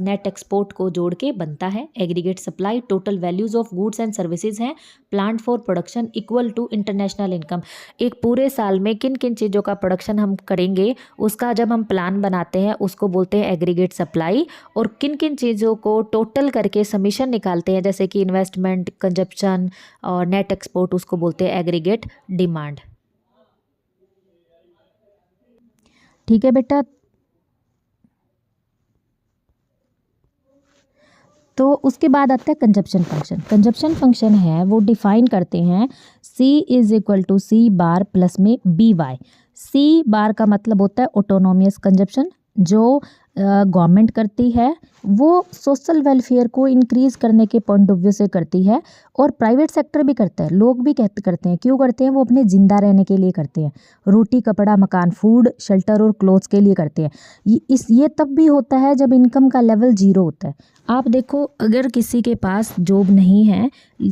नेट एक्सपोर्ट को जोड़ के बनता है। Aggregate supply total values of goods and services हैं planned for production equal to international income. एक पूरे साल में किन किन चीज़ों का प्रोडक्शन हम करेंगे उसका जब हम प्लान बनाते हैं उसको बोलते हैं एग्रीगेट सप्लाई, और किन किन चीज़ों को टोटल करके समीशन निकालते हैं जैसे कि इन्वेस्टमेंट, कंजप्शन और नेट एक्सपोर्ट, उसको बोलते हैं एग्रीगेट डिमांड। ठीक है बेटा, तो उसके बाद आता है कंजप्शन फंक्शन। कंजप्शन फंक्शन है वो डिफाइन करते हैं C=C बार प्लस में BY। C बार का मतलब होता है ऑटोनोमियस कंजप्शन, जो गवर्नमेंट करती है, वो सोशल वेलफेयर को इंक्रीज़ करने के पॉइंट ऑफ व्यू से करती है, और प्राइवेट सेक्टर भी करता है, लोग भी करते हैं। क्यों करते हैं, वो अपने ज़िंदा रहने के लिए करते हैं, रोटी कपड़ा मकान, फूड शेल्टर और क्लोथ्स के लिए करते हैं। ये तब भी होता है जब इनकम का लेवल 0 होता है। आप देखो, अगर किसी के पास जॉब नहीं है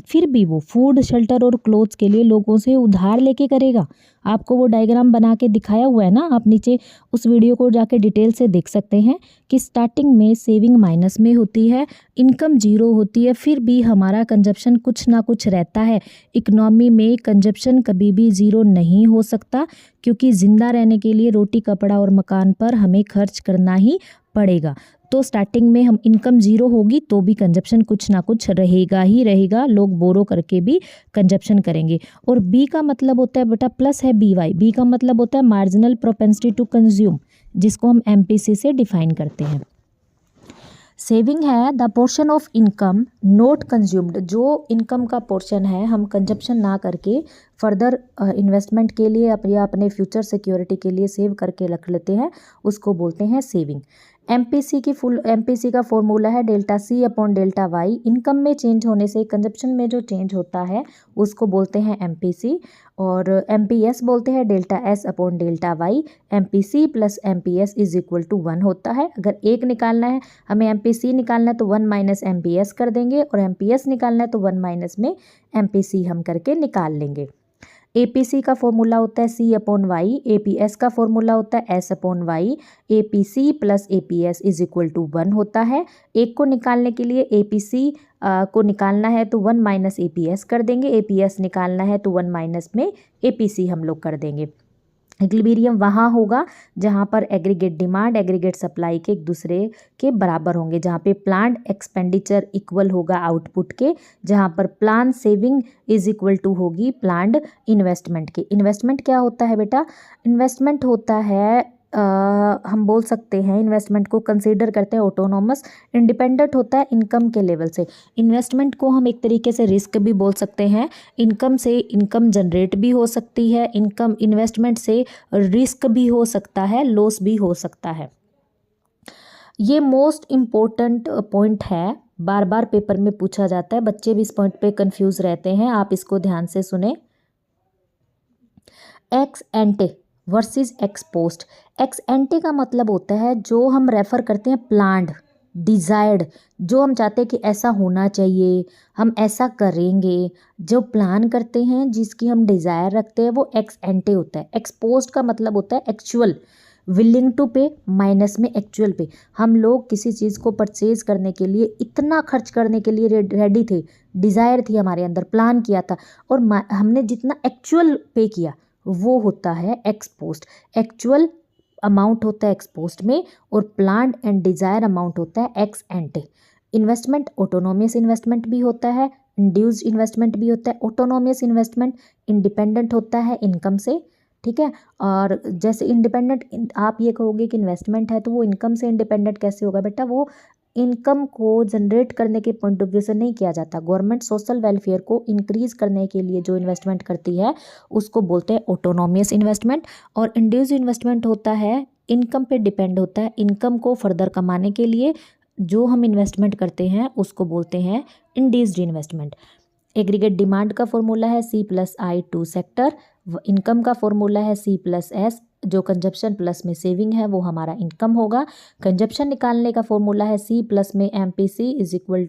फिर भी वो फूड शेल्टर और क्लोथ्स के लिए लोगों से उधार लेके करेगा। आपको वो डायग्राम बना के दिखाया हुआ है ना, आप नीचे उस वीडियो को जाके डिटेल से देख सकते हैं कि स्टार्टिंग में सेविंग माइनस में होती है, इनकम 0 होती है, फिर भी हमारा कंजप्शन कुछ ना कुछ रहता है। इकोनॉमी में कंजप्शन कभी भी 0 नहीं हो सकता, क्योंकि ज़िंदा रहने के लिए रोटी कपड़ा और मकान पर हमें खर्च करना ही पड़ेगा। तो स्टार्टिंग में हम इनकम 0 होगी तो भी कंजप्शन कुछ ना कुछ रहेगा ही रहेगा, लोग बोरो करके भी कंजप्शन करेंगे। और बी का मतलब होता है बेटा प्लस है BY। बी का मतलब होता है मार्जिनल प्रोपेंसिटी टू कंज्यूम, जिसको हम MPC से डिफाइन करते हैं। सेविंग है the portion of income not consumed, जो इनकम का पोर्शन है हम कंजप्शन ना करके फर्दर इन्वेस्टमेंट के लिए या अपने फ्यूचर सिक्योरिटी के लिए सेव करके रख लेते हैं, उसको बोलते हैं सेविंग। MPC का फॉर्मूला है ΔC/ΔY। इनकम में चेंज होने से कंजप्शन में जो चेंज होता है उसको बोलते हैं MPC, और MPS बोलते हैं ΔS/ΔY। MPC + MPS = 1 होता है। अगर 1 निकालना है, हमें MPC निकालना है तो 1 - MPS कर देंगे, और MPS निकालना है तो 1 - में MPC हम करके निकाल लेंगे। APC का फॉर्मूला होता है C/Y। APS का फॉर्मूला होता है S/Y। APC + APS = 1 होता है। एक को निकालने के लिए APC को निकालना है तो 1 - APS कर देंगे, APS निकालना है तो 1 - में APC हम लोग कर देंगे। इक्विलिब्रियम वहाँ होगा जहाँ पर एग्रीगेट डिमांड एग्रीगेट सप्लाई के एक दूसरे के बराबर होंगे, जहाँ पे प्लान्ड एक्सपेंडिचर इक्वल होगा आउटपुट के, जहाँ पर प्लान सेविंग = होगी प्लान्ड इन्वेस्टमेंट के। इन्वेस्टमेंट क्या होता है बेटा, इन्वेस्टमेंट होता है हम बोल सकते हैं इन्वेस्टमेंट को कंसीडर करते हैं ऑटोनॉमस, इंडिपेंडेंट होता है इनकम के लेवल से। इन्वेस्टमेंट को हम एक तरीके से रिस्क भी बोल सकते हैं, इनकम से इनकम जनरेट भी हो सकती है, इनकम इन्वेस्टमेंट से रिस्क भी हो सकता है, लॉस भी हो सकता है। ये मोस्ट इम्पोर्टेंट पॉइंट है, बार बार पेपर में पूछा जाता है, बच्चे भी इस पॉइंट पे कंफ्यूज रहते हैं, आप इसको ध्यान से सुने। X एंटे versus x post. X एंटे का मतलब होता है जो हम रेफर करते हैं प्लान्ड, डिजायर्ड, जो हम चाहते हैं कि ऐसा होना चाहिए, हम ऐसा करेंगे, जो प्लान करते हैं, जिसकी हम डिज़ायर रखते हैं, वो एक्स एंटे होता है। एक्स पोस्ट का मतलब होता है एक्चुअल, विलिंग टू पे माइनस में एक्चुअल पे। हम लोग किसी चीज़ को परचेज करने के लिए इतना खर्च करने के लिए रेडी थे, डिज़ायर थी हमारे अंदर, प्लान किया था, और हमने जितना एक्चुअल पे किया वो होता है एक्स पोस्ट। एक्चुअल अमाउंट होता है एक्स पोस्ट में, और प्लान्ड एंड डिज़ायर अमाउंट होता है एक्स एंटे। इन्वेस्टमेंट ऑटोनोमियस इन्वेस्टमेंट भी होता है, इंड्यूस्ड इन्वेस्टमेंट भी होता है। ऑटोनोमियस इन्वेस्टमेंट इंडिपेंडेंट होता है इनकम से, ठीक है। और जैसे इंडिपेंडेंट, आप ये कहोगे कि इन्वेस्टमेंट है तो वो इनकम से इंडिपेंडेंट कैसे होगा बेटा, वो इनकम को जनरेट करने के पॉइंट ऑफ व्यू से नहीं किया जाता। गवर्नमेंट सोशल वेलफेयर को इंक्रीज करने के लिए जो इन्वेस्टमेंट करती है उसको बोलते हैं ऑटोनोमियस इन्वेस्टमेंट। और इंड्यूस्ड इन्वेस्टमेंट होता है इनकम पे डिपेंड होता है, इनकम को फर्दर कमाने के लिए जो हम इन्वेस्टमेंट करते हैं उसको बोलते हैं इंड्यूस्ड इन्वेस्टमेंट। एग्रीगेट डिमांड का फॉर्मूला है C+I टू सेक्टर, इनकम का फॉर्मूला है C+S, जो कंजप्शन प्लस में सेविंग है वो हमारा इनकम होगा। कंजप्शन निकालने का फॉर्मूला है C प्लस में MPC इज इक्वल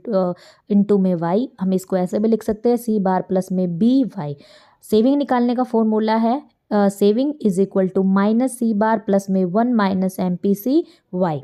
इंटू में Y, हम इसको ऐसे भी लिख सकते हैं C बार प्लस में BY। सेविंग निकालने का फॉर्मूला है saving is equal to minus C bar plus में 1 माइनस MPC Y।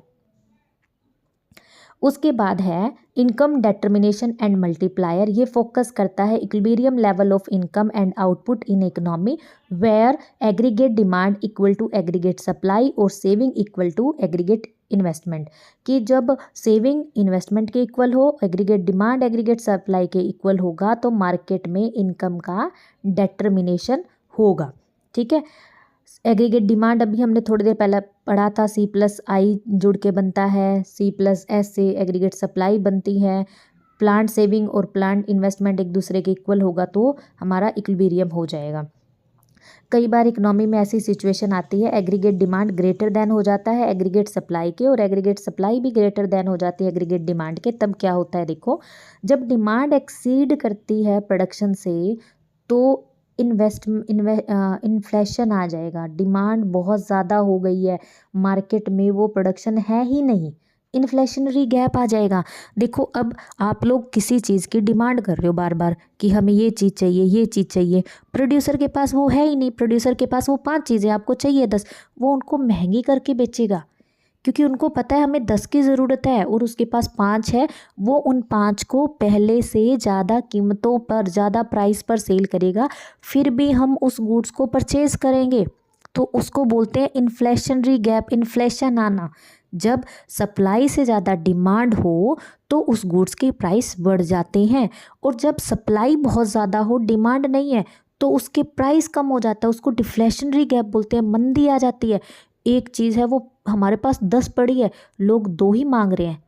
उसके बाद है इनकम डिटर्मिनेशन एंड मल्टीप्लायर, ये फोकस करता है equilibrium level of income and output in economy where aggregate demand equal to aggregate supply और saving equal to aggregate investment. कि जब सेविंग इन्वेस्टमेंट के इक्वल हो, एग्रीगेट डिमांड एग्रीगेट सप्लाई के equal होगा तो मार्केट में इनकम का डिटर्मिनेशन होगा, ठीक है। एग्रीगेट डिमांड अभी हमने थोड़ी देर पहले पढ़ा था, C+I जुड़ के बनता है, C+S से एग्रीगेट सप्लाई बनती है। प्लांट सेविंग और प्लांट इन्वेस्टमेंट एक दूसरे के इक्वल होगा तो हमारा इक्विलिब्रियम हो जाएगा। कई बार इकोनॉमी में ऐसी सिचुएशन आती है एग्रीगेट डिमांड ग्रेटर देन हो जाता है एग्रीगेट सप्लाई के, और एग्रीगेट सप्लाई भी ग्रेटर देन हो जाती है एग्रीगेट डिमांड के। तब क्या होता है देखो, जब डिमांड एक्सीड करती है प्रोडक्शन से तो इन्फ्लेशन आ जाएगा। डिमांड बहुत ज़्यादा हो गई है मार्केट में, वो प्रोडक्शन है ही नहीं, इन्फ्लेशनरी गैप आ जाएगा। देखो अब आप लोग किसी चीज़ की डिमांड कर रहे हो बार बार कि हमें ये चीज़ चाहिए, ये चीज़ चाहिए, प्रोड्यूसर के पास वो है ही नहीं, प्रोड्यूसर के पास वो 5 चीज़ें आपको चाहिए 10, वो उनको महंगी करके बेचेगा क्योंकि उनको पता है हमें 10 की ज़रूरत है और उसके पास 5 है, वो उन 5 को पहले से ज़्यादा कीमतों पर, ज़्यादा प्राइस पर सेल करेगा, फिर भी हम उस गुड्स को परचेज करेंगे। तो उसको बोलते हैं इन्फ्लेशनरी गैप, इन्फ्लेशन आना। जब सप्लाई से ज़्यादा डिमांड हो तो उस गुड्स के प्राइस बढ़ जाते हैं, और जब सप्लाई बहुत ज़्यादा हो, डिमांड नहीं है, तो उसके प्राइस कम हो जाता है, उसको डिफ्लेशनरी गैप बोलते हैं, मंदी आ जाती है। एक चीज़ है वो हमारे पास 10 पड़ी है, लोग 2 ही मांग रहे हैं,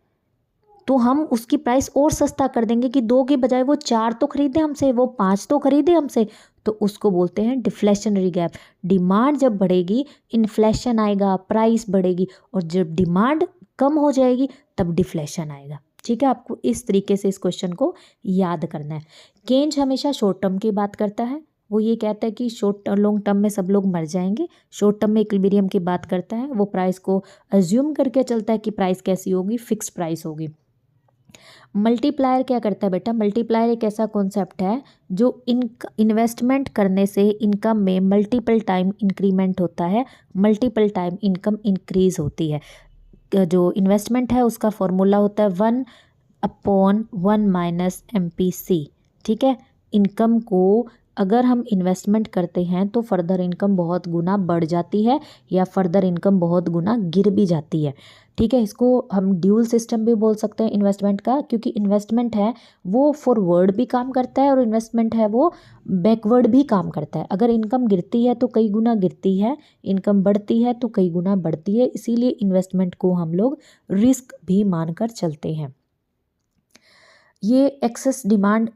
तो हम उसकी प्राइस और सस्ता कर देंगे कि 2 के बजाय वो 4 तो खरीदे हमसे, वो 5 तो खरीदे हमसे, तो उसको बोलते हैं डिफ्लेशनरी गैप। डिमांड जब बढ़ेगी इन्फ्लेशन आएगा, प्राइस बढ़ेगी, और जब डिमांड कम हो जाएगी तब डिफ्लेशन आएगा, ठीक है। आपको इस तरीके से इस क्वेश्चन को याद करना है। केन्ज हमेशा शॉर्ट टर्म की बात करता है, वो ये कहता है कि शॉर्ट लॉन्ग टर्म में सब लोग मर जाएंगे, शॉर्ट टर्म में इक्विलिब्रियम की बात करता है, वो प्राइस को अज्यूम करके चलता है कि प्राइस कैसी होगी, फिक्स प्राइस होगी। मल्टीप्लायर क्या करता है बेटा, मल्टीप्लायर एक ऐसा कॉन्सेप्ट है जो इन्वेस्टमेंट करने से इनकम में मल्टीपल टाइम इंक्रीमेंट होता है, मल्टीपल टाइम इनकम इंक्रीज होती है। जो इन्वेस्टमेंट है उसका फॉर्मूला होता है 1/1 - MPC, ठीक है। इनकम को अगर हम इन्वेस्टमेंट करते हैं तो फर्दर इनकम बहुत गुना बढ़ जाती है या फर्दर इनकम बहुत गुना गिर भी जाती है। ठीक है, इसको हम ड्यूल सिस्टम भी बोल सकते हैं इन्वेस्टमेंट का, क्योंकि इन्वेस्टमेंट है वो फॉरवर्ड भी काम करता है और इन्वेस्टमेंट है वो बैकवर्ड भी काम करता है। अगर इनकम गिरती है तो कई गुना गिरती है, इनकम बढ़ती है तो कई गुना बढ़ती है, इसीलिए इन्वेस्टमेंट को हम लोग रिस्क भी मानकर चलते हैं। ये एक्सेस डिमांड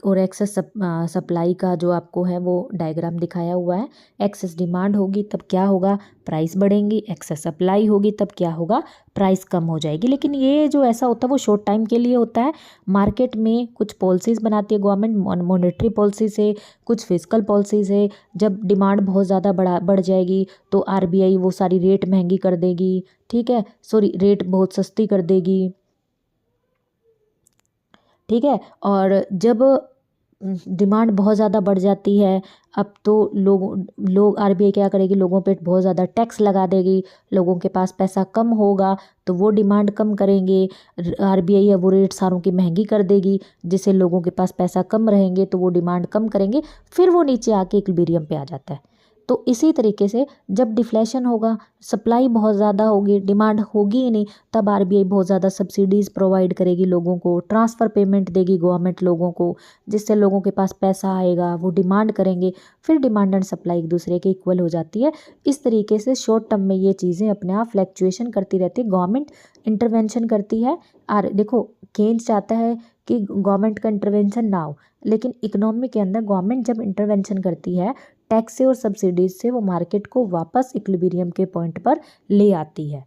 और एक्सेस सप्लाई का जो आपको है वो डायग्राम दिखाया हुआ है। एक्सेस डिमांड होगी तब क्या होगा, प्राइस बढ़ेंगी। एक्सेस सप्लाई होगी तब क्या होगा, प्राइस कम हो जाएगी। लेकिन ये जो ऐसा होता है वो शॉर्ट टाइम के लिए होता है। मार्केट में कुछ पॉलिसीज़ बनाती है गवर्नमेंट, मॉनेटरी पॉलिसी से, कुछ फिजिकल पॉलिसी से। जब डिमांड बहुत ज़्यादा बढ़ जाएगी तो आरबीआई वो सारी रेट महंगी कर देगी, ठीक है, सॉरी रेट बहुत सस्ती कर देगी, ठीक है। और जब डिमांड बहुत ज़्यादा बढ़ जाती है, अब तो लोग आरबीआई क्या करेगी, लोगों पे बहुत ज़्यादा टैक्स लगा देगी, लोगों के पास पैसा कम होगा तो वो डिमांड कम करेंगे। आरबीआई है वो रेट सारों की महंगी कर देगी, जिससे लोगों के पास पैसा कम रहेंगे तो वो डिमांड कम करेंगे, फिर वो नीचे आके इक्विलिब्रियम पे आ जाता है। तो इसी तरीके से जब डिफ्लेशन होगा, सप्लाई बहुत ज़्यादा होगी, डिमांड होगी ही नहीं, तब आरबीआई बहुत ज़्यादा सब्सिडीज़ प्रोवाइड करेगी लोगों को, ट्रांसफ़र पेमेंट देगी गवर्नमेंट लोगों को, जिससे लोगों के पास पैसा आएगा, वो डिमांड करेंगे, फिर डिमांड एंड सप्लाई एक दूसरे के इक्वल हो जाती है। इस तरीके से शॉर्ट टर्म में ये चीज़ें अपने आप फ्लैक्चुएशन करती रहती है, गवर्नमेंट इंटरवेंशन करती है। और देखो केन्स चाहता है कि गवर्नमेंट का इंटरवेंशन ना हो, लेकिन इकोनॉमी के अंदर गवर्नमेंट जब इंटरवेंशन करती है टैक्स से और सब्सिडीज से, वो मार्केट को वापस इक्विलिब्रियम के पॉइंट पर ले आती है।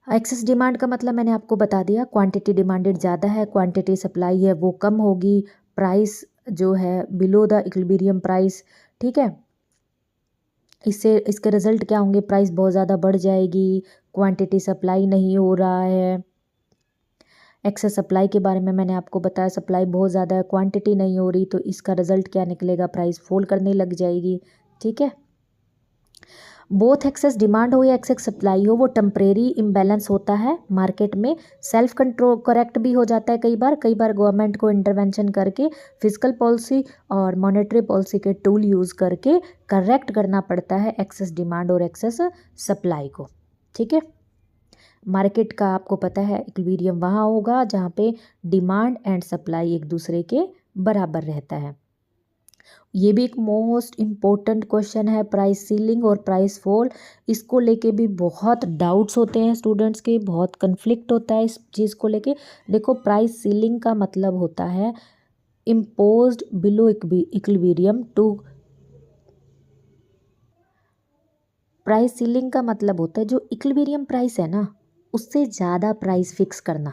एक्सेस डिमांड का मतलब मैंने आपको बता दिया, क्वांटिटी डिमांडेड ज़्यादा है, क्वांटिटी सप्लाई है वो कम होगी, प्राइस जो है बिलो द इक्विलिब्रियम प्राइस, ठीक है। इससे इसके रिजल्ट क्या होंगे, प्राइस बहुत ज़्यादा बढ़ जाएगी, क्वांटिटी सप्लाई नहीं हो रहा है। एक्सेस सप्लाई के बारे में मैंने आपको बताया, सप्लाई बहुत ज़्यादा है, क्वांटिटी नहीं हो रही, तो इसका रिजल्ट क्या निकलेगा, प्राइस फॉल करने लग जाएगी, ठीक है। बोथ एक्सेस डिमांड हो या एक्सेस सप्लाई हो, वो टेम्परेरी इम्बैलेंस होता है मार्केट में, सेल्फ कंट्रोल करेक्ट भी हो जाता है कई बार गवर्नमेंट को इंटरवेंशन करके फिजिकल पॉलिसी और मॉनेटरी पॉलिसी के टूल यूज़ करके करेक्ट करना पड़ता है एक्सेस डिमांड और एक्सेस सप्लाई को, ठीक है। मार्केट का आपको पता है इक्विलिब्रियम वहाँ होगा जहाँ पे डिमांड एंड सप्लाई एक दूसरे के बराबर रहता है। ये भी एक मोस्ट इम्पोर्टेंट क्वेश्चन है, प्राइस सीलिंग और प्राइस फॉल, इसको लेके भी बहुत डाउट्स होते हैं स्टूडेंट्स के, बहुत कन्फ्लिक्ट होता है इस चीज़ को लेके। देखो प्राइस सीलिंग का मतलब होता है imposed below equilibrium two, price ceiling का मतलब होता है जो इक्विलिब्रियम प्राइस है ना उससे ज़्यादा प्राइस फिक्स करना।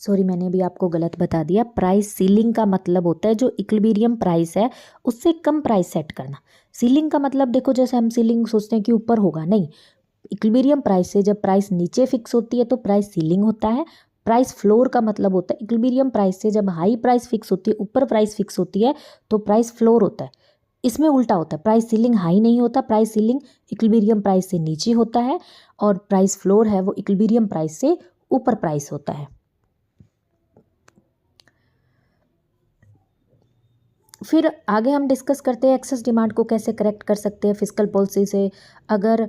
सॉरी मैंने भी आपको गलत बता दिया, प्राइस सीलिंग का मतलब होता है जो इक्विलिब्रियम प्राइस है उससे कम प्राइस सेट करना। सीलिंग का मतलब देखो जैसे हम सीलिंग सोचते हैं कि ऊपर होगा, नहीं, इक्विलिब्रियम प्राइस से जब प्राइस नीचे फिक्स होती है तो प्राइस सीलिंग होता है। प्राइस फ्लोर का मतलब होता है इक्विलिब्रियम प्राइस से जब हाई प्राइस फिक्स होती है, ऊपर प्राइस फिक्स होती है तो प्राइस फ्लोर होता है। इसमें उल्टा होता है, प्राइस सीलिंग हाई नहीं होता, प्राइस सीलिंग इक्विलिब्रियम प्राइस से नीचे होता है और प्राइस फ्लोर है वो इक्विलिब्रियम प्राइस से ऊपर प्राइस होता है। फिर आगे हम डिस्कस करते हैं एक्सेस डिमांड को कैसे करेक्ट कर सकते हैं फिजिकल पॉलिसी से। अगर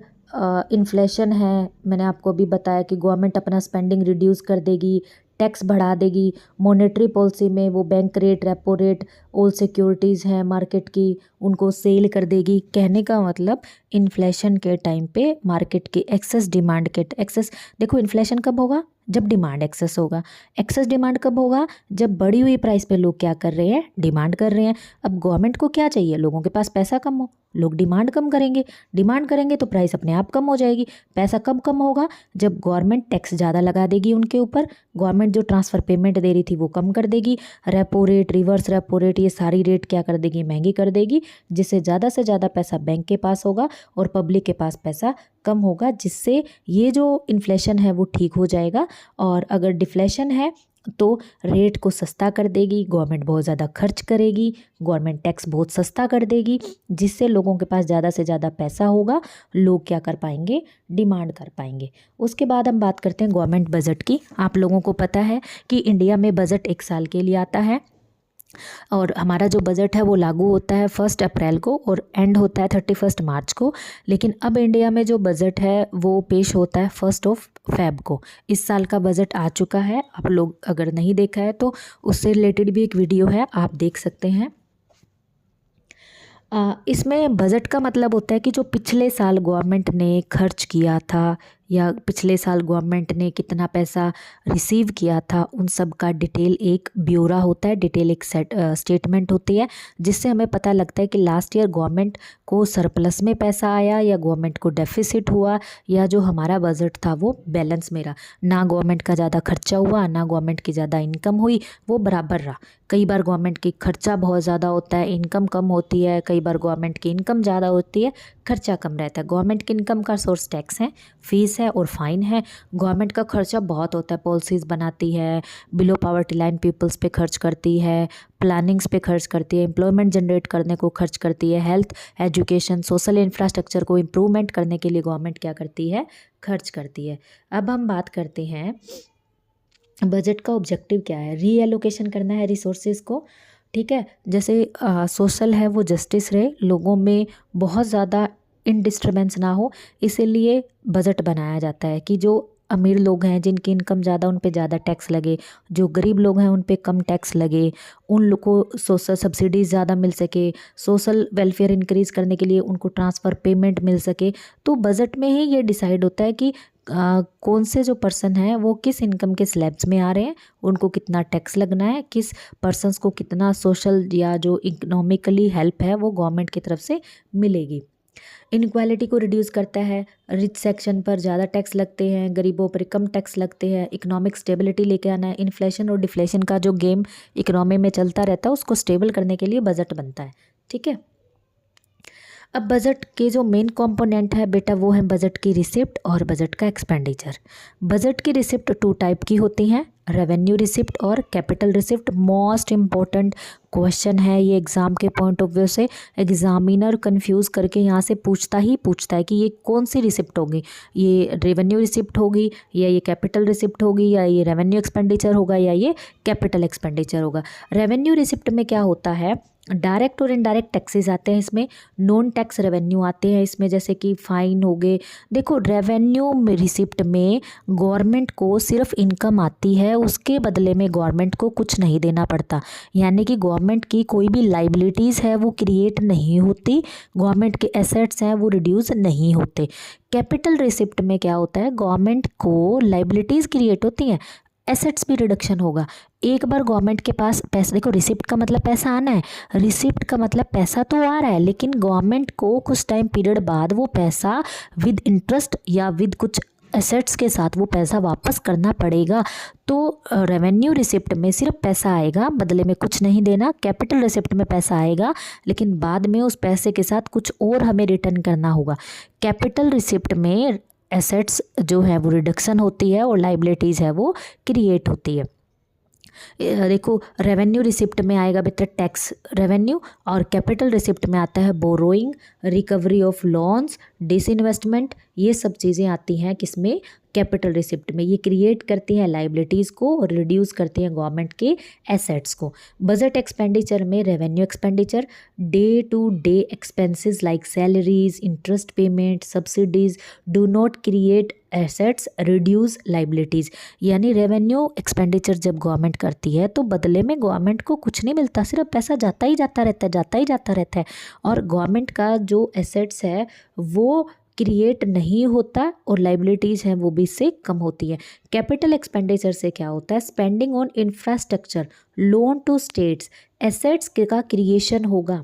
इन्फ्लेशन है, मैंने आपको अभी बताया कि गवर्नमेंट अपना स्पेंडिंग रिड्यूस कर देगी, टैक्स बढ़ा देगी, मॉनेटरी पॉलिसी में वो bank rate, repo rate, all securities हैं मार्केट की उनको सेल कर देगी। कहने का मतलब इन्फ्लेशन के टाइम पे मार्केट की एक्सेस डिमांड के एक्सेस, देखो इन्फ्लेशन कब होगा, जब डिमांड एक्सेस होगा। एक्सेस डिमांड कब होगा, जब बढ़ी हुई प्राइस पे लोग क्या कर रहे हैं, डिमांड कर रहे हैं। अब गवर्नमेंट को क्या चाहिए, लोगों के पास पैसा कम हो, लोग डिमांड कम करेंगे, डिमांड करेंगे तो प्राइस अपने आप कम हो जाएगी। पैसा कब कम होगा, जब गवर्नमेंट टैक्स ज़्यादा लगा देगी उनके ऊपर, गवर्नमेंट जो ट्रांसफ़र पेमेंट दे रही थी वो कम कर देगी, repo rate, reverse repo rate, ये सारी रेट क्या कर देगी, महंगी कर देगी, जिससे ज़्यादा से ज़्यादा पैसा बैंक के पास होगा और पब्लिक के पास पैसा कम होगा, जिससे ये जो इन्फ्लेशन है वो ठीक हो जाएगा। और अगर डिफ्लेशन है तो रेट को सस्ता कर देगी, गवर्नमेंट बहुत ज़्यादा खर्च करेगी, गवर्नमेंट टैक्स बहुत सस्ता कर देगी, जिससे लोगों के पास ज़्यादा से ज़्यादा पैसा होगा, लोग क्या कर पाएंगे, डिमांड कर पाएंगे। उसके बाद हम बात करते हैं गवर्नमेंट बजट की। आप लोगों को पता है कि इंडिया में बजट 1 साल के लिए आता है और हमारा जो बजट है वो लागू होता है 1 अप्रैल को और एंड होता है 31 मार्च को। लेकिन अब इंडिया में जो बजट है वो पेश होता है 1 फ़रवरी को। इस साल का बजट आ चुका है, आप लोग अगर नहीं देखा है तो उससे रिलेटेड भी एक वीडियो है, आप देख सकते हैं। इसमें बजट का मतलब होता है कि जो पिछले साल गवर्नमेंट ने खर्च किया था या पिछले साल गवर्नमेंट ने कितना पैसा रिसीव किया था, उन सब का डिटेल एक ब्यौरा होता है, डिटेल एक स्टेटमेंट होती है, जिससे हमें पता लगता है कि लास्ट ईयर गवर्नमेंट को सरप्लस में पैसा आया या गवर्नमेंट को डेफिसिट हुआ या जो हमारा बजट था वो बैलेंस में रहा। ना गवर्नमेंट का ज़्यादा खर्चा हुआ, ना गवर्नमेंट की ज़्यादा इनकम हुई, वो बराबर रहा। कई बार गवर्नमेंट की खर्चा बहुत ज़्यादा होता है, इनकम कम होती है, कई बार गवर्नमेंट की इनकम ज़्यादा होती है, खर्चा कम रहता है। गवर्नमेंट की इनकम का सोर्स टैक्स है, फीस है और फाइन है। गवर्नमेंट का खर्चा बहुत होता है, पॉलिसीज़ बनाती है, बिलो पॉवर्टी लाइन पीपल्स पे खर्च करती है, प्लानिंग्स पे खर्च करती है, एम्प्लॉयमेंट जनरेट करने को खर्च करती है, हेल्थ, एजुकेशन, सोशल इंफ्रास्ट्रक्चर को इम्प्रूवमेंट करने के लिए गवर्नमेंट क्या करती है, खर्च करती है। अब हम बात करते हैं बजट का ऑब्जेक्टिव क्या है। रीएलोकेशन करना है रिसोर्सेज को, ठीक है। जैसे सोशल है वो जस्टिस रहे, लोगों में बहुत ज़्यादा डिस्टर्बेंस ना हो, इसीलिए बजट बनाया जाता है कि जो अमीर लोग हैं जिनकी इनकम ज़्यादा उन पे ज़्यादा टैक्स लगे, जो गरीब लोग हैं उन पे कम टैक्स लगे, उन लोग को सोशल सब्सिडीज़ ज़्यादा मिल सके, सोशल वेलफेयर इंक्रीज़ करने के लिए उनको ट्रांसफ़र पेमेंट मिल सके। तो बजट में ही ये डिसाइड होता है कि कौन से जो पर्सन हैं वो किस इनकम के स्लैब्स में आ रहे हैं, उनको कितना टैक्स लगना है, किस पर्सनस को कितना सोशल या जो इकोनॉमिकली हेल्प है वो गवर्नमेंट की तरफ से मिलेगी। इनक्वालिटी को रिड्यूस करता है, रिच सेक्शन पर ज़्यादा टैक्स लगते हैं, गरीबों पर कम टैक्स लगते हैं। इकोनॉमिक स्टेबिलिटी लेके आना है, इन्फ्लेशन और डिफ्लेशन का जो गेम इकोनॉमी में चलता रहता है उसको स्टेबल करने के लिए बजट बनता है, ठीक है। अब बजट के जो मेन कंपोनेंट है बेटा वो है बजट की रिसिप्ट और बजट का एक्सपेंडिचर। बजट की रिसिप्ट 2 टाइप की होती हैं, रेवेन्यू रिसिप्ट और capital receipt. Most important question है ये एग्ज़ाम के पॉइंट ऑफ व्यू से। एग्जामिनर कंफ्यूज करके यहाँ से पूछता है कि ये कौन सी रिसिप्ट होगी, ये रेवेन्यू रिसिप्ट होगी या ये कैपिटल रिसिप्ट होगी या ये रेवेन्यू एक्सपेंडिचर होगा या ये कैपिटल एक्सपेंडिचर होगा। रेवेन्यू रिसिप्ट में क्या होता है, डायरेक्ट और इनडायरेक्ट टैक्सेस आते हैं इसमें, नॉन टैक्स रेवेन्यू आते हैं इसमें, जैसे कि फ़ाइन हो गए। देखो रेवेन्यू रिसिप्ट में गवर्नमेंट को सिर्फ इनकम आती है, उसके बदले में गवर्नमेंट को कुछ नहीं देना पड़ता, यानी कि गवर्नमेंट की कोई भी लाइबिलिटीज़ है वो क्रिएट नहीं होती, गवर्नमेंट के एसेट्स हैं वो रिड्यूस नहीं होते। कैपिटल रिसिप्ट में क्या होता है, गवर्नमेंट को लाइबिलिटीज़ क्रिएट होती हैं, एसेट्स भी रिडक्शन होगा। एक बार गवर्नमेंट के पास पैसा, देखो रिसिप्ट का मतलब पैसा आना है, रिसिप्ट का मतलब पैसा तो आ रहा है लेकिन गवर्नमेंट को कुछ टाइम पीरियड बाद वो पैसा विद इंटरेस्ट या विद कुछ एसेट्स के साथ वो पैसा वापस करना पड़ेगा। तो रेवेन्यू रिसिप्ट में सिर्फ पैसा आएगा, बदले में कुछ नहीं देना। कैपिटल रिसिप्ट में पैसा आएगा लेकिन बाद में उस पैसे के साथ कुछ और हमें रिटर्न करना होगा। कैपिटल रिसिप्ट में एसेट्स जो है वो रिडक्शन होती है और लाइबिलिटीज़ है वो क्रिएट होती है। देखो रेवेन्यू रिसिप्ट में आएगा बेटा टैक्स रेवेन्यू और कैपिटल रिसिप्ट में आता है borrowing, recovery of loans, disinvestment, ये सब चीज़ें आती हैं किसमें, कैपिटल रिसिप्ट में। ये क्रिएट करती हैं लाइबिलिटीज़ को और रिड्यूस करती हैं गवर्नमेंट के एसेट्स को। बजट एक्सपेंडिचर में revenue expenditure, day to day expenses like salaries, interest payment, subsidies do not create assets, reduce liabilities. यानी रेवेन्यू एक्सपेंडिचर जब गवर्नमेंट करती है तो बदले में गवर्नमेंट को कुछ नहीं मिलता, सिर्फ पैसा जाता ही जाता रहता है, जाता ही जाता रहता है और गवर्नमेंट का जो एसेट्स है वो क्रिएट नहीं होता और लाइबिलिटीज़ हैं वो भी इससे कम होती है। कैपिटल एक्सपेंडिचर से क्या होता है, spending on infrastructure, loan to states, assets का क्रिएशन होगा।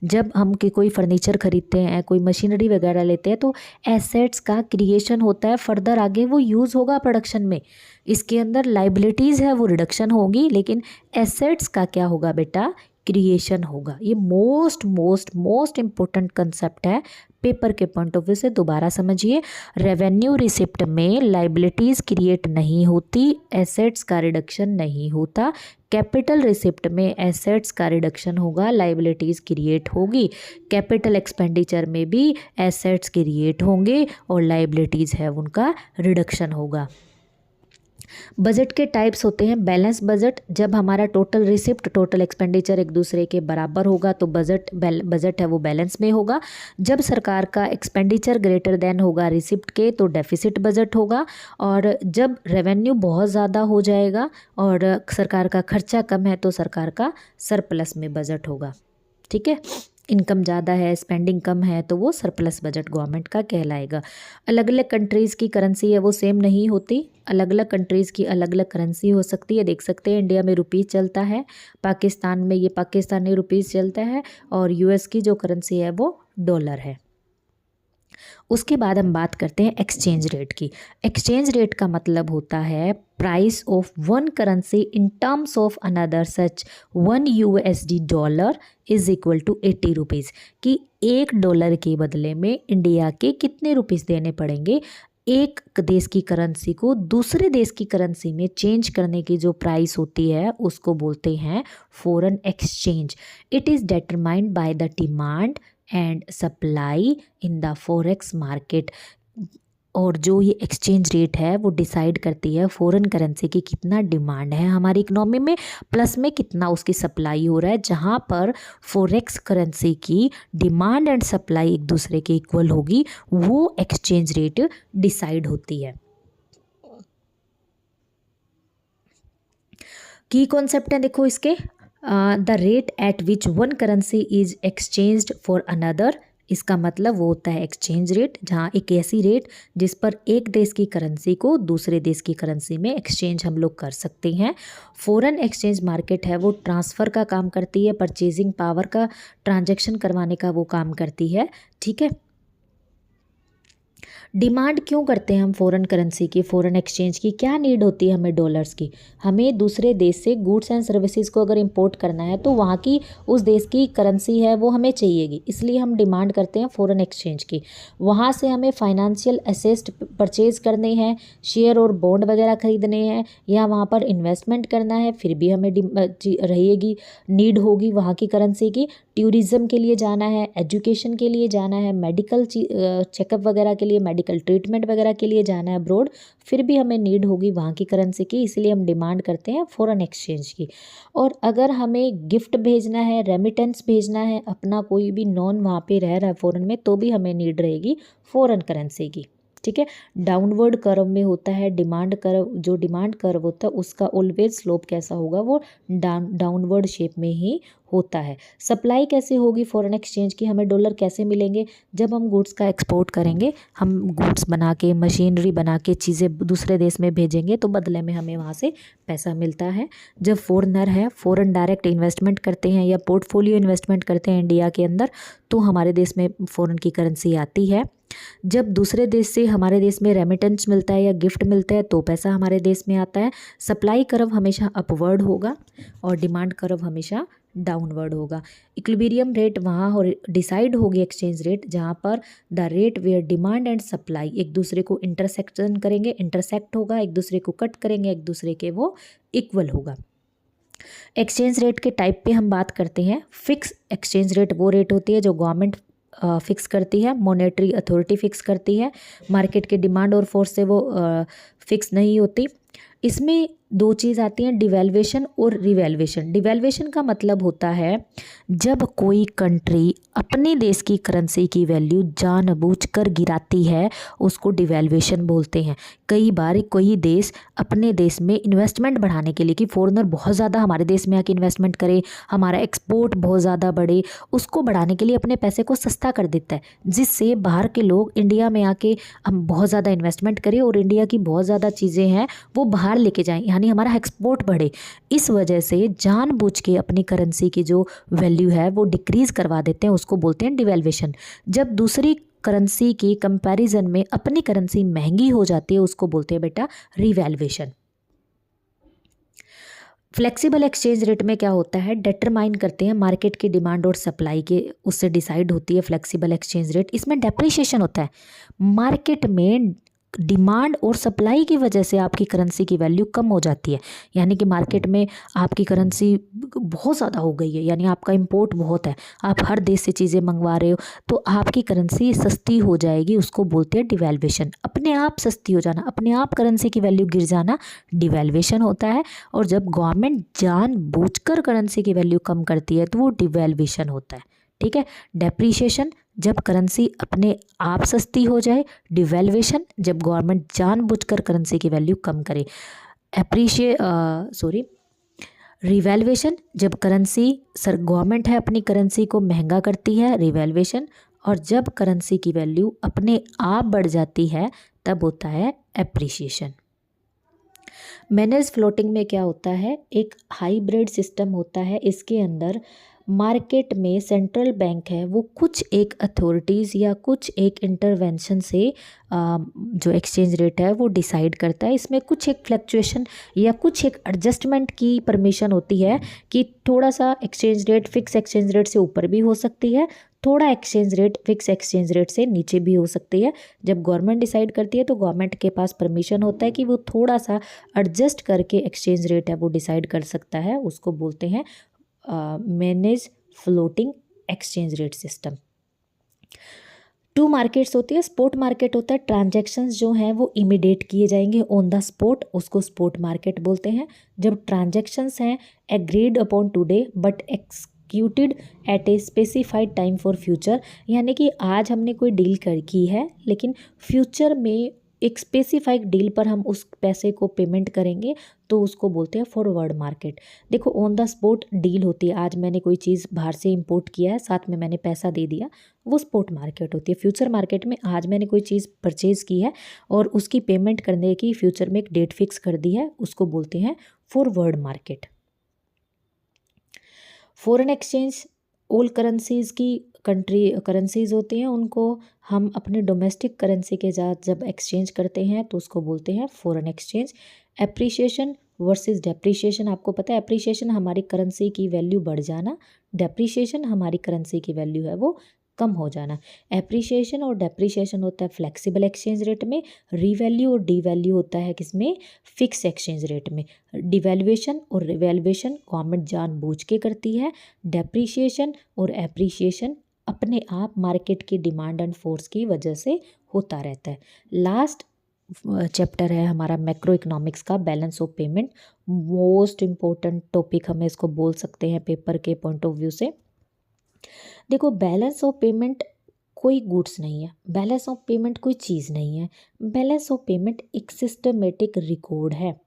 जब हम कोई फर्नीचर खरीदते हैं, कोई मशीनरी वगैरह लेते हैं तो एसेट्स का क्रिएशन होता है, फर्दर आगे वो यूज़ होगा प्रोडक्शन में। इसके अंदर लाइबिलिटीज़ है वो रिडक्शन होगी लेकिन एसेट्स का क्या होगा बेटा, क्रिएशन होगा। ये most most most important concept है पेपर के पॉइंट ऑफ व्यू से, दोबारा समझिए। रेवेन्यू रिसिप्ट में लाइबिलिटीज़ क्रिएट नहीं होती, एसेट्स का रिडक्शन नहीं होता। कैपिटल रिसिप्ट में एसेट्स का रिडक्शन होगा, लाइबिलिटीज़ क्रिएट होगी। कैपिटल एक्सपेंडिचर में भी एसेट्स क्रिएट होंगे और लाइबिलिटीज़ है उनका रिडक्शन होगा। बजट के टाइप्स होते हैं बैलेंस बजट, जब हमारा टोटल रिसिप्ट टोटल एक्सपेंडिचर एक दूसरे के बराबर होगा तो बजट है वो बैलेंस में होगा। जब सरकार का एक्सपेंडिचर ग्रेटर देन होगा रिसिप्ट के तो डेफिसिट बजट होगा। और जब रेवेन्यू बहुत ज़्यादा हो जाएगा और सरकार का खर्चा कम है तो सरकार का सरप्लस में बजट होगा। ठीक है, इनकम ज़्यादा है स्पेंडिंग कम है तो वो सरप्लस बजट गवर्नमेंट का कहलाएगा। अलग अलग कंट्रीज़ की करेंसी है वो सेम नहीं होती, अलग अलग कंट्रीज़ की अलग अलग करेंसी हो सकती है। देख सकते हैं इंडिया में रुपीज़ चलता है, पाकिस्तान में ये पाकिस्तानी रुपीज़ चलता है और यूएस की जो करेंसी है वो डॉलर है। उसके बाद हम बात करते हैं एक्सचेंज रेट की। एक्सचेंज रेट का मतलब होता है price of one currency in terms of another, such $1 is equal to 80 rupees, कि $1 के बदले में इंडिया के कितने रुपीज़ देने पड़ेंगे। एक देश की करेंसी को दूसरे देश की करेंसी में चेंज करने की जो प्राइस होती है उसको बोलते हैं foreign exchange. It is determined by the demand and supply in the forex market. और जो ये एक्सचेंज रेट है वो डिसाइड करती है फॉरेन करेंसी की कितना डिमांड है हमारी इकोनॉमी में, प्लस में कितना उसकी सप्लाई हो रहा है। जहाँ पर फॉरेक्स करेंसी की डिमांड एंड सप्लाई एक दूसरे के इक्वल होगी वो एक्सचेंज रेट डिसाइड होती है। की कॉन्सेप्ट है देखो इसके, the rate at which one currency is exchanged for another, इसका मतलब वो होता है एक्सचेंज रेट, जहाँ एक ऐसी रेट जिस पर एक देश की करेंसी को दूसरे देश की करेंसी में एक्सचेंज हम लोग कर सकते हैं। फॉरेन एक्सचेंज मार्केट है वो ट्रांसफ़र का काम करती है, परचेजिंग पावर का, ट्रांजैक्शन करवाने का वो काम करती है। ठीक है, डिमांड क्यों करते हैं हम फॉरेन करेंसी की, फॉरेन एक्सचेंज की क्या नीड होती है हमें डॉलर्स की। हमें दूसरे देश से गुड्स एंड सर्विसेज को अगर इंपोर्ट करना है तो वहाँ की उस देश की करेंसी है वो हमें चाहिएगी, इसलिए हम डिमांड करते हैं फॉरेन एक्सचेंज की। वहाँ से हमें फाइनेंशियल एसेट परचेज करने हैं, शेयर और बॉन्ड वगैरह खरीदने हैं या वहाँ पर इन्वेस्टमेंट करना है, फिर भी हमें रहेगी नीड होगी वहाँ की करेंसी की। टूरिज़्म के लिए जाना है, एजुकेशन के लिए जाना है, मेडिकल चेकअप वगैरह के लिए, मेडिकल ट्रीटमेंट वगैरह के लिए जाना है अब्रॉड, फिर भी हमें नीड होगी वहाँ की करेंसी की, इसलिए हम डिमांड करते हैं फॉरेन एक्सचेंज की। और अगर हमें गिफ्ट भेजना है, रेमिटेंस भेजना है, अपना कोई भी नॉन वहाँ पे रह रहा है फॉरेन में, तो भी हमें नीड रहेगी फॉरेन करेंसी की। ठीक है, डाउनवर्ड कर्व में होता है डिमांड कर्व, जो डिमांड कर्व होता है उसका ऑलवेज स्लोप कैसा होगा, वो डाउनवर्ड शेप में ही होता है। सप्लाई कैसे होगी फॉरेन एक्सचेंज की, हमें डॉलर कैसे मिलेंगे, जब हम गुड्स का एक्सपोर्ट करेंगे, हम गुड्स बना के मशीनरी बना के चीज़ें दूसरे देश में भेजेंगे तो बदले में हमें वहाँ से पैसा मिलता है। जब फॉरेनर है फॉरेन डायरेक्ट इन्वेस्टमेंट करते हैं या पोर्टफोलियो इन्वेस्टमेंट करते हैं इंडिया के अंदर, तो हमारे देश में फॉरेन की करेंसी आती है। जब दूसरे देश से हमारे देश में रेमिटेंस मिलता है या गिफ्ट मिलता है तो पैसा हमारे देश में आता है। सप्लाई कर्व हमेशा अपवर्ड होगा और डिमांड कर्व हमेशा डाउनवर्ड होगा। इक्विलिब्रियम रेट वहाँ डिसाइड होगी एक्सचेंज रेट जहाँ पर the rate where demand and supply एक दूसरे को इंटरसेक्शन करेंगे, इंटरसेक्ट होगा, एक दूसरे को कट करेंगे, एक दूसरे के वो इक्वल होगा। एक्सचेंज रेट के टाइप पे हम बात करते हैं। फिक्स एक्सचेंज रेट वो रेट होती है जो गवर्नमेंट फिक्स करती है, मॉनेटरी अथॉरिटी फिक्स करती है, मार्केट के डिमांड और फोर्स से वो फिक्स नहीं होती। इसमें दो चीज़ आती हैं, डिवैल्यूएशन और रिवैल्यूएशन। डिवैल्यूएशन का मतलब होता है जब कोई कंट्री अपने देश की करेंसी की वैल्यू जानबूझकर गिराती है उसको डिवैल्यूएशन बोलते हैं। कई बार कोई देश अपने देश में इन्वेस्टमेंट बढ़ाने के लिए कि फॉरेनर बहुत ज़्यादा हमारे देश में आके इन्वेस्टमेंट करे, हमारा एक्सपोर्ट बहुत ज़्यादा बढ़े, उसको बढ़ाने के लिए अपने पैसे को सस्ता कर देता है, जिससे बाहर के लोग इंडिया में आके हम बहुत ज़्यादा इन्वेस्टमेंट करें और इंडिया की बहुत ज़्यादा चीज़ें हैं वो बाहर लेके जाएँ, यानी हमारा एक्सपोर्ट बढ़े। इस वजह से जानबूझ के अपनी करेंसी की जो वैल्यू है वो डिक्रीज़ करवा देते हैं, उसको बोलते हैं डिवैल्यूएशन। जब दूसरी करेंसी की कंपैरिजन में अपनी करेंसी महंगी हो जाती है उसको बोलते हैं बेटा रिवैल्यूएशन। फ्लेक्सिबल एक्सचेंज रेट में क्या होता है, डिटरमाइन करते हैं मार्केट की डिमांड और सप्लाई के, उससे डिसाइड होती है फ्लेक्सिबल एक्सचेंज रेट। इसमें डेप्रिसिएशन होता है, मार्केट में डिमांड और सप्लाई की वजह से आपकी करेंसी की वैल्यू कम हो जाती है। यानी कि मार्केट में आपकी करेंसी बहुत ज़्यादा हो गई है, यानी आपका इंपोर्ट बहुत है, आप हर देश से चीज़ें मंगवा रहे हो, तो आपकी करेंसी सस्ती हो जाएगी, उसको बोलते हैं डिवैल्यूएशन। अपने आप सस्ती हो जाना, अपने आप करेंसी की वैल्यू गिर जाना डिवैल्यूएशन होता है। और जब गवर्नमेंट जानबूझकर करेंसी की वैल्यू कम करती है तो वो डिवैल्यूएशन होता है। ठीक है। डेप्रीशिएशन जब करेंसी अपने आप सस्ती हो जाए, डिवैल्यूएशन जब गवर्नमेंट जानबूझकर करेंसी की वैल्यू कम करे। रिवैल्यूएशन जब गवर्नमेंट है अपनी करेंसी को महंगा करती है, रिवैल्यूएशन। और जब करेंसी की वैल्यू अपने आप बढ़ जाती है तब होता है एप्रिसिएशन। मैनेज फ्लोटिंग में क्या होता है, एक हाइब्रिड सिस्टम होता है। इसके अंदर मार्केट में सेंट्रल बैंक है वो कुछ एक अथॉरिटीज़ या कुछ एक इंटरवेंशन से जो एक्सचेंज रेट है वो डिसाइड करता है। इसमें कुछ एक फ्लक्चुएशन या कुछ एक एडजस्टमेंट की परमिशन होती है कि थोड़ा सा exchange rate fix exchange rate से ऊपर भी हो सकती है, थोड़ा exchange rate fix exchange rate से नीचे भी हो सकती है। जब गवर्नमेंट डिसाइड करती है तो गवर्नमेंट के पास परमिशन होता है कि वो थोड़ा सा एडजस्ट करके एक्सचेंज रेट है वो डिसाइड कर सकता है, उसको बोलते हैं manage floating exchange rate system. Two markets होती है, स्पॉट मार्केट होता है, ट्रांजैक्शंस जो हैं वो इमीडिएट किए जाएंगे ऑन द स्पॉट, उसको स्पॉट मार्केट बोलते हैं। जब ट्रांजैक्शंस हैं agreed upon today but executed at a specified time for future, यानी कि आज हमने कोई डील की है लेकिन फ्यूचर में एक स्पेसिफाइड डील पर हम उस पैसे को पेमेंट करेंगे, तो उसको बोलते हैं फॉरवर्ड मार्केट। देखो ऑन द स्पॉट डील होती है, आज मैंने कोई चीज़ बाहर से इंपोर्ट किया है, साथ में मैंने पैसा दे दिया, वो स्पॉट मार्केट होती है। फ्यूचर मार्केट में आज मैंने कोई चीज़ परचेज़ की है और उसकी पेमेंट करने की फ्यूचर में एक डेट फिक्स कर दी है, उसको बोलते हैं forward market. Foreign exchange all currencies की करेंसीज़ होती हैं, उनको हम अपने डोमेस्टिक करेंसी के साथ जब एक्सचेंज करते हैं तो उसको बोलते हैं foreign exchange. Appreciation versus depreciation, आपको पता है एप्रिसिएशन हमारी करेंसी की वैल्यू बढ़ जाना, डेप्रिसिएशन हमारी करेंसी की वैल्यू है वो कम हो जाना। एप्रिसिएशन और डेप्रिसिएशन होता है फ्लेक्सिबल एक्सचेंज रेट में, रीवैल्यू और डीवैल्यू होता है किसमें, फिक्स एक्सचेंज रेट में। डिवैल्यूएशन और रिवैल्यूएशन गवर्नमेंट जानबूझ के करती है, डेप्रिसिएशन और एप्रिसिएशन अपने आप मार्केट की डिमांड एंड फोर्स की वजह से होता रहता है। लास्ट चैप्टर है हमारा मैक्रो इकोनॉमिक्स का, balance of payment, most important topic हम इसको बोल सकते हैं पेपर के पॉइंट ऑफ व्यू से। देखो बैलेंस ऑफ पेमेंट कोई गुड्स नहीं है, बैलेंस ऑफ पेमेंट कोई चीज़ नहीं है, बैलेंस ऑफ पेमेंट एक सिस्टमेटिक रिकॉर्ड है,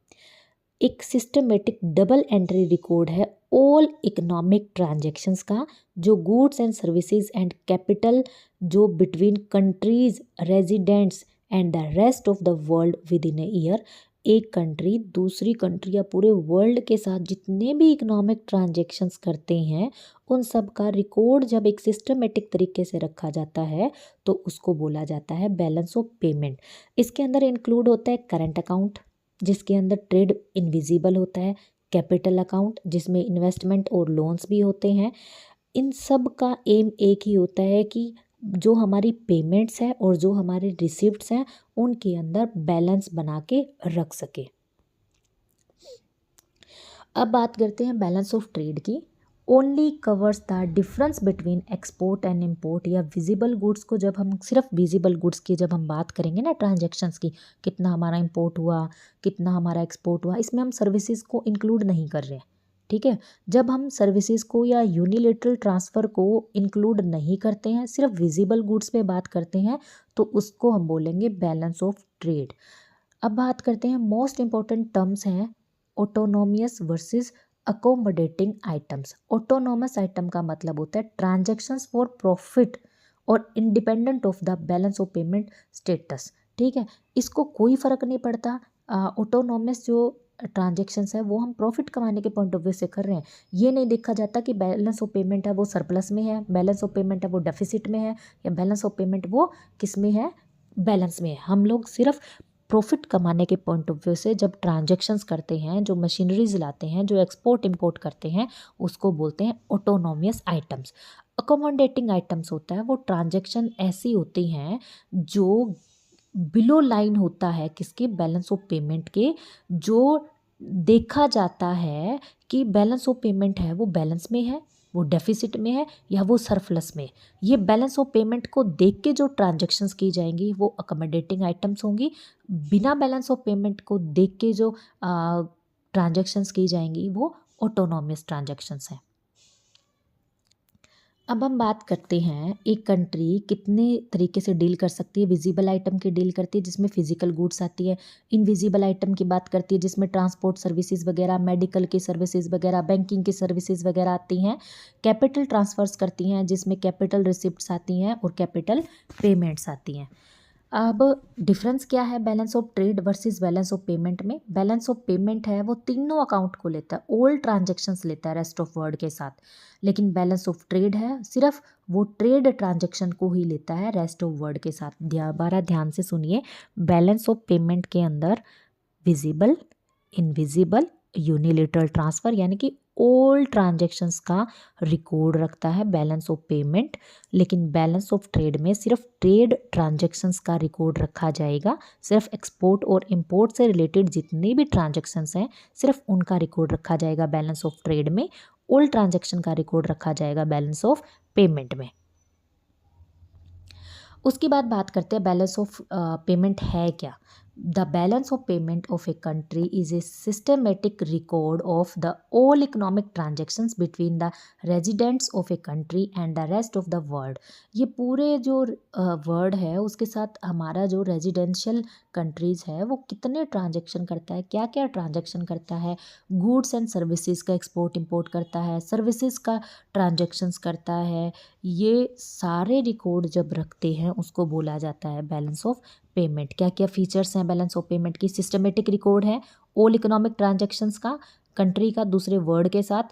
एक सिस्टमेटिक डबल एंट्री रिकॉर्ड है ऑल इकोनॉमिक ट्रांजैक्शंस का, जो goods and services and capital जो between countries residents and the rest of the world with in a year. एक कंट्री दूसरी country या पूरे वर्ल्ड के साथ जितने भी इकोनॉमिक ट्रांजैक्शंस करते हैं उन सब का रिकॉर्ड जब एक सिस्टमेटिक तरीके से रखा जाता है तो उसको बोला जाता है बैलेंस ऑफ पेमेंट। इसके अंदर इंक्लूड होता है करंट अकाउंट जिसके अंदर ट्रेड इनविजिबल होता है, कैपिटल अकाउंट जिसमें इन्वेस्टमेंट और लोन्स भी होते हैं। इन सब का एम एक ही होता है कि जो हमारी पेमेंट्स हैं और जो हमारे रिसिप्ट्स हैं उनके अंदर बैलेंस बना के रख सके। अब बात करते हैं बैलेंस ऑफ ट्रेड की। Only covers the difference between export and import या विजिबल गुड्स को, जब हम सिर्फ विजिबल गुड्स की जब हम बात करेंगे ना ट्रांजैक्शंस की, कितना हमारा इम्पोर्ट हुआ कितना हमारा एक्सपोर्ट हुआ, इसमें हम सर्विसेज को इंक्लूड नहीं कर रहे हैं। ठीक है, जब हम सर्विसेज को या यूनिलेटरल ट्रांसफ़र को इंक्लूड नहीं करते हैं, सिर्फ विजिबल गुड्स पे बात करते हैं, तो उसको हम बोलेंगे बैलेंस ऑफ ट्रेड। अब बात करते हैं मोस्ट इंपॉर्टेंट टर्म्स हैं autonomous versus accommodating items. Autonomous item का मतलब होता है ट्रांजैक्शंस फॉर प्रॉफिट और independent of the balance of payment status. ठीक है, इसको कोई फ़र्क नहीं पड़ता। ऑटोनोमस जो ट्रांजैक्शंस है वो हम प्रॉफिट कमाने के पॉइंट ऑफ व्यू से कर रहे हैं, ये नहीं देखा जाता कि बैलेंस ऑफ पेमेंट है वो सरप्लस में है, बैलेंस ऑफ पेमेंट है वो डेफिसिट में है, या बैलेंस ऑफ पेमेंट वो किस में है, बैलेंस में है। हम लोग सिर्फ प्रॉफिट कमाने के पॉइंट ऑफ व्यू से जब ट्रांजैक्शंस करते हैं, जो मशीनरीज लाते हैं, जो एक्सपोर्ट इंपोर्ट करते हैं, उसको बोलते हैं ऑटोनोमियस आइटम्स। अकोमोडेटिंग आइटम्स होता है वो ट्रांजैक्शन ऐसी होती हैं जो बिलो लाइन होता है किसके, बैलेंस ऑफ पेमेंट के, जो देखा जाता है कि बैलेंस ऑफ पेमेंट है वो बैलेंस में है, वो डेफिसिट में है, या वो सरप्लस में। ये बैलेंस ऑफ पेमेंट को देख के जो ट्रांजैक्शंस की जाएंगी वो अकोमोडेटिंग आइटम्स होंगी। बिना बैलेंस ऑफ पेमेंट को देख के जो ट्रांजैक्शंस की जाएंगी वो ऑटोनोमियस ट्रांजैक्शंस हैं। अब हम बात करते हैं एक कंट्री कितने तरीके से डील कर सकती है। विजिबल आइटम की डील करती है जिसमें फिजिकल गुड्स आती है, इनविजिबल आइटम की बात करती है जिसमें ट्रांसपोर्ट सर्विसेज वगैरह, मेडिकल की सर्विसेज वगैरह, बैंकिंग की सर्विसेज वगैरह आती हैं, कैपिटल ट्रांसफर्स करती हैं जिसमें कैपिटल रिसिप्ट्स आती हैं और कैपिटल पेमेंट्स आती हैं। अब डिफरेंस क्या है balance of trade versus balance of payment में। बैलेंस ऑफ पेमेंट है वो तीनों अकाउंट को लेता है, ऑल ट्रांजैक्शंस लेता है रेस्ट ऑफ वर्ल्ड के साथ, लेकिन बैलेंस ऑफ ट्रेड है सिर्फ वो ट्रेड ट्रांजैक्शन को ही लेता है रेस्ट ऑफ वर्ल्ड के साथ। दोबारा ध्यान से सुनिए, बैलेंस ऑफ पेमेंट के अंदर विजिबल, इनविजिबल, यूनिलेटरल ट्रांसफ़र यानी कि ऑल ट्रांजैक्शंस का रिकॉर्ड रखता है बैलेंस ऑफ पेमेंट, लेकिन बैलेंस ऑफ ट्रेड में सिर्फ ट्रेड ट्रांजैक्शंस का रिकॉर्ड रखा जाएगा। सिर्फ एक्सपोर्ट और इंपोर्ट से रिलेटेड जितने भी ट्रांजैक्शंस हैं सिर्फ उनका रिकॉर्ड रखा जाएगा बैलेंस ऑफ ट्रेड में, ऑल ट्रांजैक्शन का रिकॉर्ड रखा जाएगा बैलेंस ऑफ पेमेंट में। उसके बाद बात करते हैं बैलेंस ऑफ पेमेंट है क्या। The balance of payment of a country is a systematic record of the all economic transactions between the residents of a country and the rest of the world। ये पूरे जो word है उसके साथ हमारा जो रेजिडेंशियल कंट्रीज़ है वो कितने ट्रांजेक्शन करता है, क्या क्या ट्रांजेक्शन करता है, गुड्स एंड सर्विसेज का एक्सपोर्ट इंपोर्ट करता है, सर्विसेज का ट्रांजेक्शन्स करता है, ये सारे रिकॉर्ड जब रखते हैं उसको बोला जाता है बैलेंस ऑफ पेमेंट। क्या क्या फीचर्स हैं बैलेंस ऑफ पेमेंट की। सिस्टमेटिक रिकॉर्ड है ऑल इकोनॉमिक ट्रांजैक्शंस का कंट्री का दूसरे वर्ड के साथ,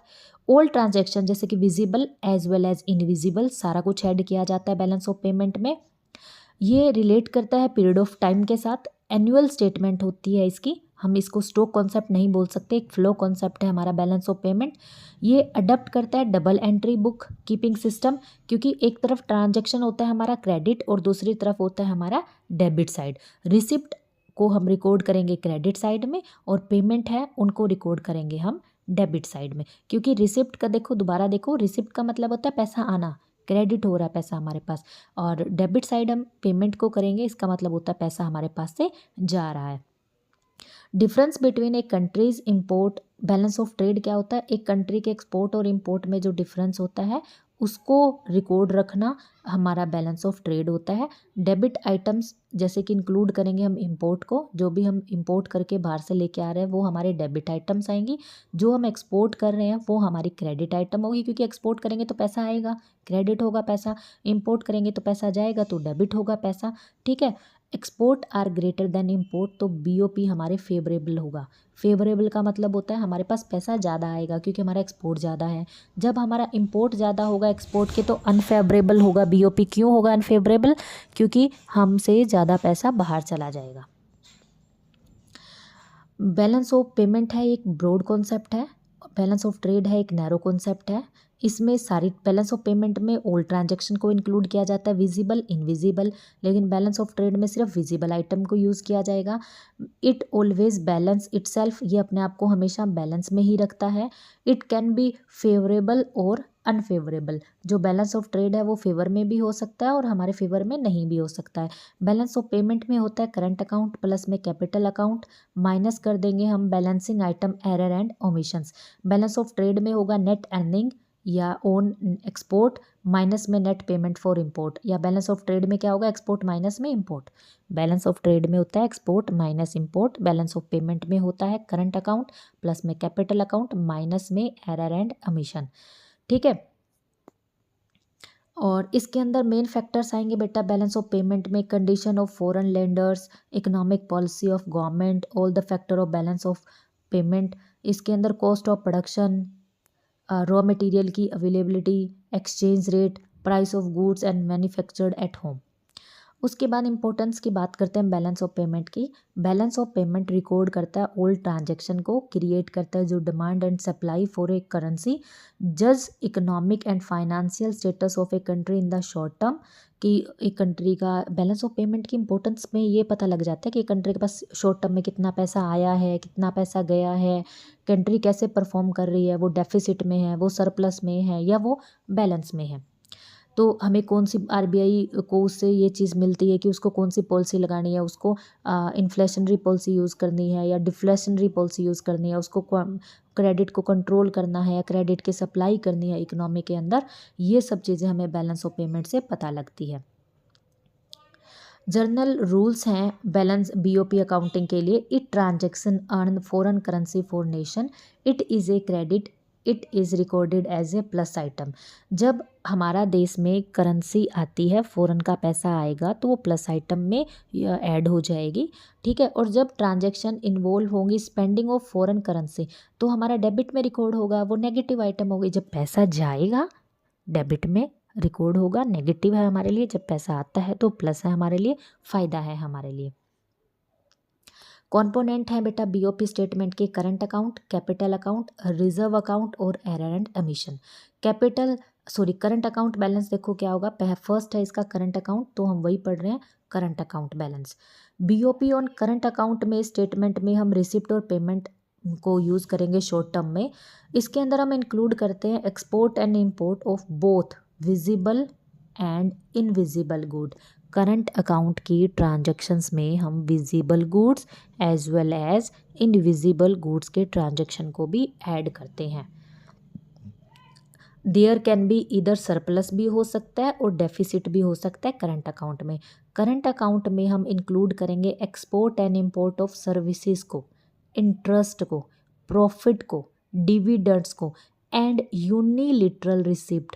ऑल ट्रांजैक्शन जैसे कि visible as well as invisible सारा कुछ ऐड किया जाता है बैलेंस ऑफ पेमेंट में। ये रिलेट करता है पीरियड ऑफ टाइम के साथ, एनुअल स्टेटमेंट होती है इसकी, हम इसको स्टॉक कॉन्सेप्ट नहीं बोल सकते, एक फ्लो कॉन्सेप्ट है हमारा बैलेंस ऑफ पेमेंट। ये अडॉप्ट करता है double entry book keeping system, क्योंकि एक तरफ ट्रांजैक्शन होता है हमारा क्रेडिट और दूसरी तरफ होता है हमारा डेबिट साइड। रिसिप्ट को हम रिकॉर्ड करेंगे क्रेडिट साइड में और पेमेंट है उनको रिकॉर्ड करेंगे हम डेबिट साइड में। क्योंकि रिसिप्ट का देखो, दोबारा देखो, रिसिप्ट का मतलब होता है पैसा आना, क्रेडिट हो रहा है पैसा हमारे पास, और डेबिट साइड हम पेमेंट को करेंगे, इसका मतलब होता है पैसा हमारे पास से जा रहा है। डिफरेंस बिटवीन एक countries import balance of trade क्या होता है, एक कंट्री के एक्सपोर्ट और इंपोर्ट में जो डिफरेंस होता है उसको रिकॉर्ड रखना हमारा बैलेंस ऑफ ट्रेड होता है। डेबिट आइटम्स जैसे कि इंक्लूड करेंगे हम इंपोर्ट को, जो भी हम इंपोर्ट करके बाहर से लेके आ रहे हैं वो हमारे डेबिट आइटम्स आएंगी, जो हम एक्सपोर्ट कर रहे हैं वो हमारी क्रेडिट आइटम होगी, क्योंकि एक्सपोर्ट करेंगे तो पैसा आएगा, क्रेडिट होगा पैसा, इंपोर्ट करेंगे तो पैसा जाएगा तो डेबिट होगा पैसा। ठीक है, export are greater than import तो बीओपी हमारे फेवरेबल होगा। फेवरेबल का मतलब होता है हमारे पास पैसा ज़्यादा आएगा क्योंकि हमारा एक्सपोर्ट ज़्यादा है। जब हमारा इंपोर्ट ज़्यादा होगा एक्सपोर्ट के तो अनफेवरेबल होगा बीओपी। क्यों होगा अनफेवरेबल? क्योंकि हमसे ज़्यादा पैसा बाहर चला जाएगा। बैलेंस ऑफ पेमेंट है एक ब्रॉड कॉन्सेप्ट है, बैलेंस ऑफ ट्रेड है एक नैरो कॉन्सेप्ट है। इसमें सारी बैलेंस ऑफ पेमेंट में ऑल ट्रांजैक्शन को इंक्लूड किया जाता है, विजिबल इनविजिबल, लेकिन बैलेंस ऑफ ट्रेड में सिर्फ विजिबल आइटम को यूज़ किया जाएगा। इट ऑलवेज बैलेंस इटसेल्फ, ये अपने आप को हमेशा बैलेंस में ही रखता है। इट कैन बी फेवरेबल और अनफेवरेबल, जो बैलेंस ऑफ ट्रेड है वो फेवर में भी हो सकता है और हमारे फेवर में नहीं भी हो सकता है। बैलेंस ऑफ पेमेंट में होता है करंट अकाउंट प्लस में कैपिटल अकाउंट, माइनस कर देंगे हम balancing item error and omissions. Balance of trade में होगा नेट अर्निंग या ओन एक्सपोर्ट माइनस में नेट पेमेंट फॉर इंपोर्ट, या बैलेंस ऑफ ट्रेड में क्या होगा एक्सपोर्ट माइनस में इंपोर्ट। बैलेंस ऑफ ट्रेड में होता है export minus import, balance of payment में होता है करंट अकाउंट प्लस में कैपिटल अकाउंट माइनस में एरर एंड ओमिशन। ठीक है, और इसके अंदर मेन फैक्टर्स आएंगे बेटा बैलेंस ऑफ पेमेंट में, condition of foreign lenders, economic policy of government, all the factor of balance of payment. इसके अंदर cost of production, raw material की availability, exchange rate, price of goods and manufactured at home. उसके बाद importance की बात करते हैं balance of payment की। बैलेंस ऑफ पेमेंट रिकॉर्ड करता है ओल्ड ट्रांजैक्शन को, क्रिएट करता है जो demand and supply for a currency, जज economic and financial status of a country in the short term, कि एक कंट्री का बैलेंस ऑफ पेमेंट की इंपॉर्टेंस में ये पता लग जाता है कि कंट्री के पास शॉर्ट टर्म में कितना पैसा आया है, कितना पैसा गया है, कंट्री कैसे परफॉर्म कर रही है, वो डेफिसिट में है, वो सरप्लस में है, या वो बैलेंस में है। तो हमें कौन सी आरबीआई को उससे ये चीज़ मिलती है कि उसको कौन सी पॉलिसी लगानी है, उसको इन्फ्लेशनरी पॉलिसी यूज़ करनी है या डिफ्लेशनरी पॉलिसी यूज़ करनी है, उसको क्रेडिट को कंट्रोल करना है या क्रेडिट की सप्लाई करनी है इकोनॉमी के अंदर। ये सब चीज़ें हमें बैलेंस ऑफ पेमेंट से पता लगती है। जर्नल रूल्स हैं बैलेंस बीओपी अकाउंटिंग के लिए। It transaction earn foreign currency for nation, it is a credit, it is recorded as a plus item. जब हमारा देश में करेंसी आती है, फॉरेन का पैसा आएगा, तो वो प्लस आइटम में ऐड हो जाएगी, ठीक है। और जब ट्रांजैक्शन इन्वॉल्व होंगी स्पेंडिंग ऑफ फॉरेन करेंसी, तो हमारा डेबिट में रिकॉर्ड होगा, वो नेगेटिव आइटम होगी। जब पैसा जाएगा डेबिट में रिकॉर्ड होगा, नेगेटिव है हमारे लिए। जब पैसा आता है तो प्लस है हमारे लिए, फ़ायदा है हमारे लिए। कॉम्पोनेंट है बेटा बीओपी स्टेटमेंट के current account, capital account, reserve account और error and emission. Current account balance देखो क्या होगा, फर्स्ट है इसका करंट अकाउंट, तो हम वही पढ़ रहे हैं current account balance. BOP on current account में स्टेटमेंट में हम रिसिप्ट और पेमेंट को यूज़ करेंगे शॉर्ट टर्म में। इसके अंदर हम इंक्लूड करते हैं export and import of both visible and invisible good. Current account की ट्रांजैक्शंस में हम visible goods as well as invisible goods के ट्रांजैक्शन को भी ऐड करते हैं। देयर कैन बी इधर सरप्लस भी हो सकता है और डेफिसिट भी हो सकता है करंट अकाउंट में। करंट अकाउंट में हम इंक्लूड करेंगे export and import of services को, इंटरेस्ट को, प्रॉफिट को, डिविडेंड्स को and unilateral receipt,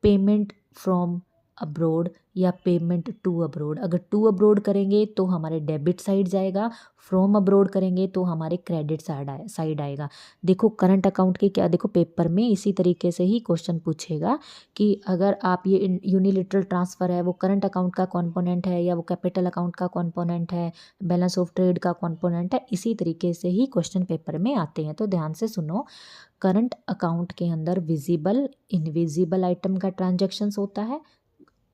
payment from abroad या पेमेंट टू अब्रोड। अगर टू अब्रोड करेंगे तो हमारे डेबिट साइड जाएगा, फ्रॉम अब्रोड करेंगे तो हमारे क्रेडिट साइड आएगा। देखो करंट अकाउंट के क्या, देखो पेपर में इसी तरीके से ही क्वेश्चन पूछेगा कि अगर आप ये यूनिलिटरल ट्रांसफ़र है वो करंट अकाउंट का कॉम्पोनेंट है या वो कैपिटल अकाउंट का कॉम्पोनेंट है, बैलेंस ऑफ ट्रेड का कॉम्पोनेंट है, इसी तरीके से ही क्वेश्चन पेपर में आते हैं। तो ध्यान से सुनो, करंट अकाउंट के अंदर विजिबल इनविजिबल आइटम का ट्रांजैक्शंस होता है,